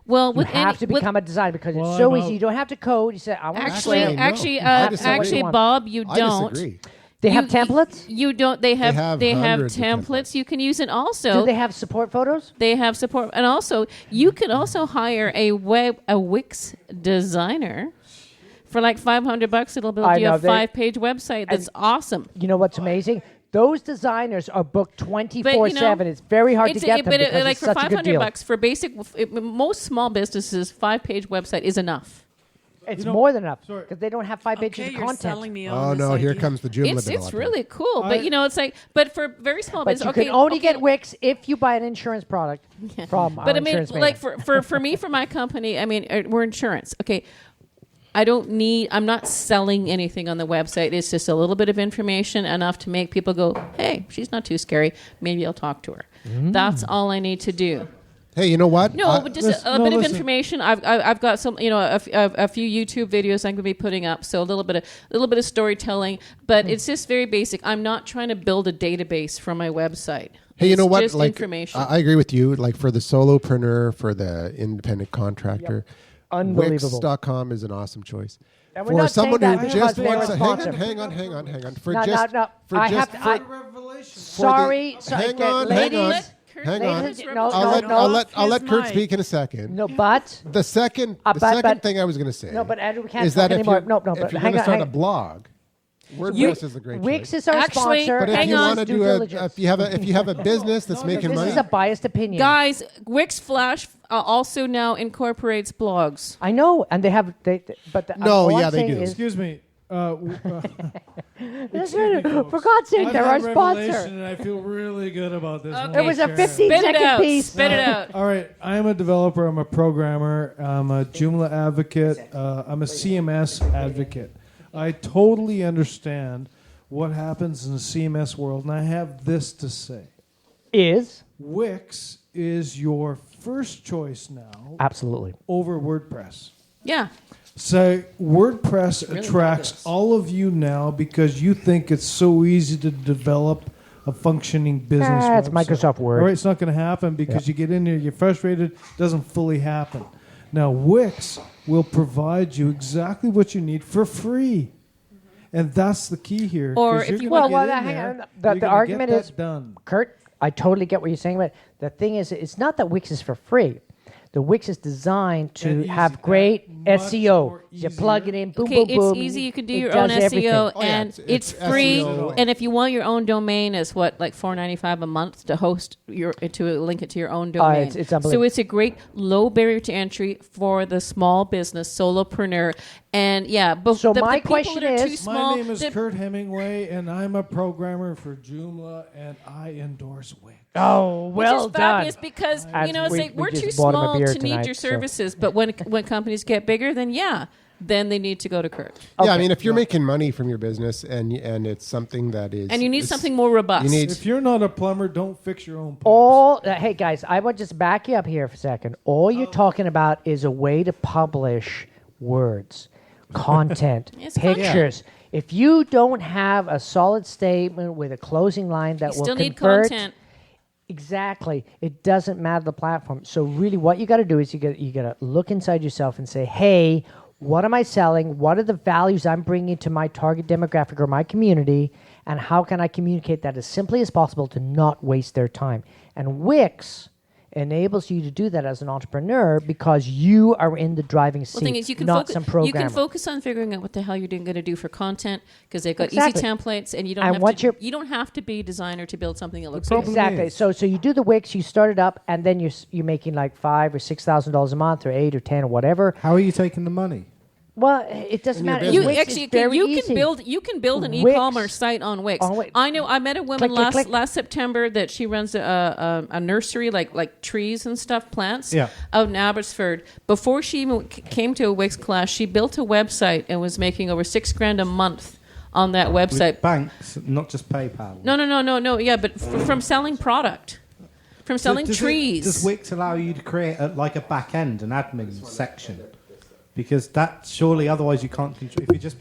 Well, You with have any, to with- become a designer because Well, it's so I'm easy. out. You don't have to code. You say, I want actually, no. actually, I disagree. actually, Bob, you I don't. disagree. They have templates. You don't. They have have hundreds of templates you can use, and Do also they have support photos? they have support. And also, you can also hire a Wix designer for like $500. It'll build I you know, a they- 5-page website that's awesome. You know what's amazing? Those designers are booked 24/7. It's very hard to get them but because like it's for such a good deal. $500 for basic, most small businesses, 5-page website is enough. It's know, more than enough sorry. because they don't have 5 pages Okay, of you're content. selling me Oh, on this no, here idea. comes the Joomla It's developer. really cool, but it's like, but for very small But business, you okay, can only okay. get Wix if you buy an insurance product from But our I mean, insurance like manager. for me, for my company, I mean, we're insurance. Okay, I'm not selling anything on the website. It's just a little bit of information, enough to make people go, hey, she's not too scary. Maybe I'll talk to her. That's all I need to do. Hey, you know what? No, but just a bit of listen. information. I've got some, a few YouTube videos I'm going to be putting up. So a little bit of storytelling, but it's just very basic. I'm not trying to build a database for my website. Hey, you know It's what? Just Like, information. I agree with you. Like for the solopreneur, for the independent contractor, Unbelievable. Wix.com is an awesome choice. And we're For not someone saying who that just because wants they're to a sponsor. hang on. For No, just no. for I just have to. for- I, Revelation. sorry, hang okay, on, hang ladies. on. Let Hang on. Ladies and- no, I'll let no, I'll let his Kurt mic. speak in a second. No, but The second but- thing I was going to say. no, but Andrew, we can't is talk that if anymore. you're, No, if but you're hang going to on. start hang- a blog, WordPress is a great Wix choice. is our Actually, sponsor. But if hang you on. want to Due do diligence. if you have a business that's making This money, is a biased opinion. Guys, Wix Flash also now incorporates blogs. I know, and they have. But No, all yeah, I'm they saying do. is- Excuse me. For God's sake, I've they're had our Revelation sponsor. and I feel really good about this. Okay. It was a Sure. 15 Spit it second out. piece. Spit it out. All right, I'm a developer. I'm a programmer. I'm a Joomla advocate. I'm a CMS advocate. I totally understand what happens in the CMS world, and I have this to say: Is Wix is your first choice now absolutely. over WordPress. Yeah. So WordPress really attracts fabulous. all of you now because you think it's so easy to develop a functioning business. It's website. Microsoft Word. All right, it's not going to happen because you get in there, you're frustrated, doesn't fully happen. Now Wix will provide you exactly what you need for free, and that's the key here. Or 'cause if you're you gonna Well, get in hang there, on. you're The gonna get argument that is done. Kurt, I totally get what you're saying, but the thing is, it's not that Wix is for free. The Wix is designed to And easy. have great Much SEO. more You plug it easier. in, boom, Okay, boom, boom. it's easy. You can do It your own does everything. SEO, Oh, yeah, and it's it's free. SEO. And if you want your own domain, it's what, like $4.95 a month to host your to link it to your own domain. it's so unbelievable. it's a great low barrier to entry for the small business solopreneur. And yeah, but So the my people question that are too is- small, My name is the- Kurt Hemingway, and I'm a programmer for Joomla, and I endorse Wix. Oh, well which is fabulous done. because And it's we- like we we're just too bought him a small beer to need tonight, your so- services. But when companies get bigger, then then they need to go to Kurt. yeah, I Okay. mean, if you're making money from your business and it's something that is, And you need it's- something more robust. You need If you're not a plumber, don't fix your own pipes. All hey guys, I want to just back you up here for a second. All you're talking about is a way to publish words, content, Yes, pictures. If you don't have a solid statement with a closing line that you will still need convert, content. exactly, it doesn't matter the platform. So really, what you got to do is you got to look inside yourself and say, hey. What am I selling? What are the values I'm bringing to my target demographic or my community? And how can I communicate that as simply as possible to not waste their time? And Wix enables you to do that as an entrepreneur because you are in the driving seat, Well, the thing is, you can not focus. some programmer. You can focus on figuring out what the hell you're going to do for content because they've got Exactly. easy templates, and you don't And have what to. you're- You don't have to be a designer to build something that looks problem good. Exactly. is- So you do the Wix, you start it up, and then you're making like $5,000 or $6,000 a month, or $8,000 or $10,000 or whatever. How are you taking the money? Well, it doesn't In your matter. business. You Wix actually is very you easy. can build an Wix- e-commerce site on Wix. On Wix. I know. I met a woman Click, click, click. last September that she runs a nursery like trees and stuff, plants. Yeah. Out in Abbotsford. Before she even came to a Wix class, she built a website and was making over $6,000 a month on that website. With banks, not just PayPal. No. Yeah, but from selling product, from selling Does trees. Does Wix allow you to create like a back end, an admin section? Because that surely, otherwise you can't control. If you just,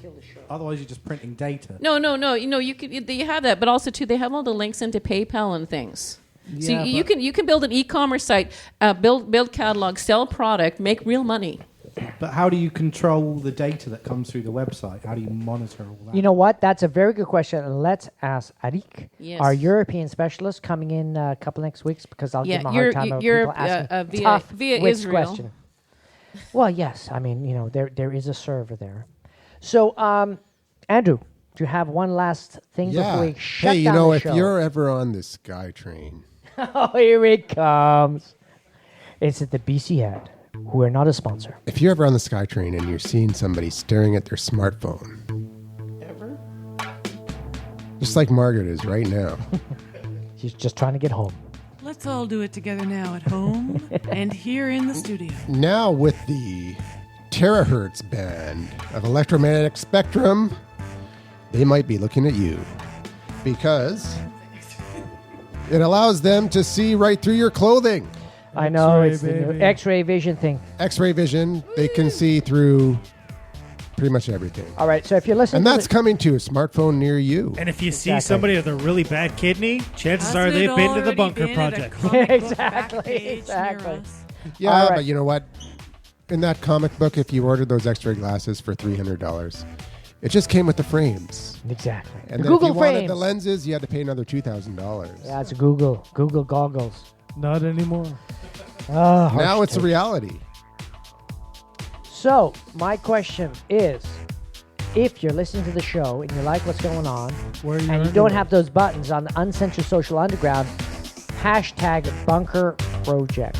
otherwise you're just printing data. No. You have that, but also too, they have all the links into PayPal and things. So Yeah, you but- can build an e-commerce site, build catalog, sell product, make real money. But how do you control the data that comes through the website? How do you monitor all that? You know what? That's a very good question. And let's ask Arik, Yes. our European specialist, coming in a couple next weeks because I'll Yeah, give him a you're- hard time of you're, people asking via- tough via Wix Israel. question. Well, yes. I mean, there is a server there. So, Andrew, do you have one last thing before we shut Hey, you down know, the if show? you're ever on the SkyTrain, Oh, here it comes. It's at the BC ad, who are not a sponsor. if you're ever on the SkyTrain and you're seeing somebody staring at their smartphone, just like Margaret is right now, She's just trying to get home. Let's all do it together now at home and here in the studio. now with the terahertz band of electromagnetic spectrum, they might be looking at you because it allows them to see right through your clothing. I know, X-ray, it's the new baby. X-ray vision thing. X-ray vision, they can see through pretty much everything. All right, so if you're listening And to that's coming to a smartphone near you. And if you see Exactly. somebody with a really bad kidney, chances are Hasn't they've it been to the already Bunker been at a Project. comic book Exactly, back page near exactly. us? Yeah, All right. but you know what? In that comic book, if you ordered those X-ray glasses for $300, it just came with the frames. exactly. And The then if Google you wanted frames. the lenses, you had to pay another $2,000. Yeah, it's Google goggles. Not anymore. Now it's a reality. So, my question is, if you're listening to the show and you like what's going on, Where are your and you don't underwear? have those buttons on the Uncensored Social Underground, hashtag Bunker Project.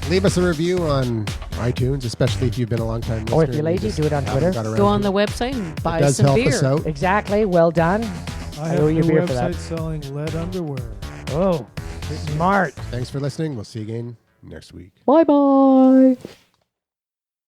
Leave us a review on iTunes, especially if you've been a long time listener. Or if you're and you lazy, just do it on haven't Twitter. got around Go on to the it. website and It buy does some help beer. us out. Exactly. Well done. I I have owe a you new beer for website that. selling lead underwear. Oh, smart. Thanks for listening. We'll see you again next week. Bye-bye.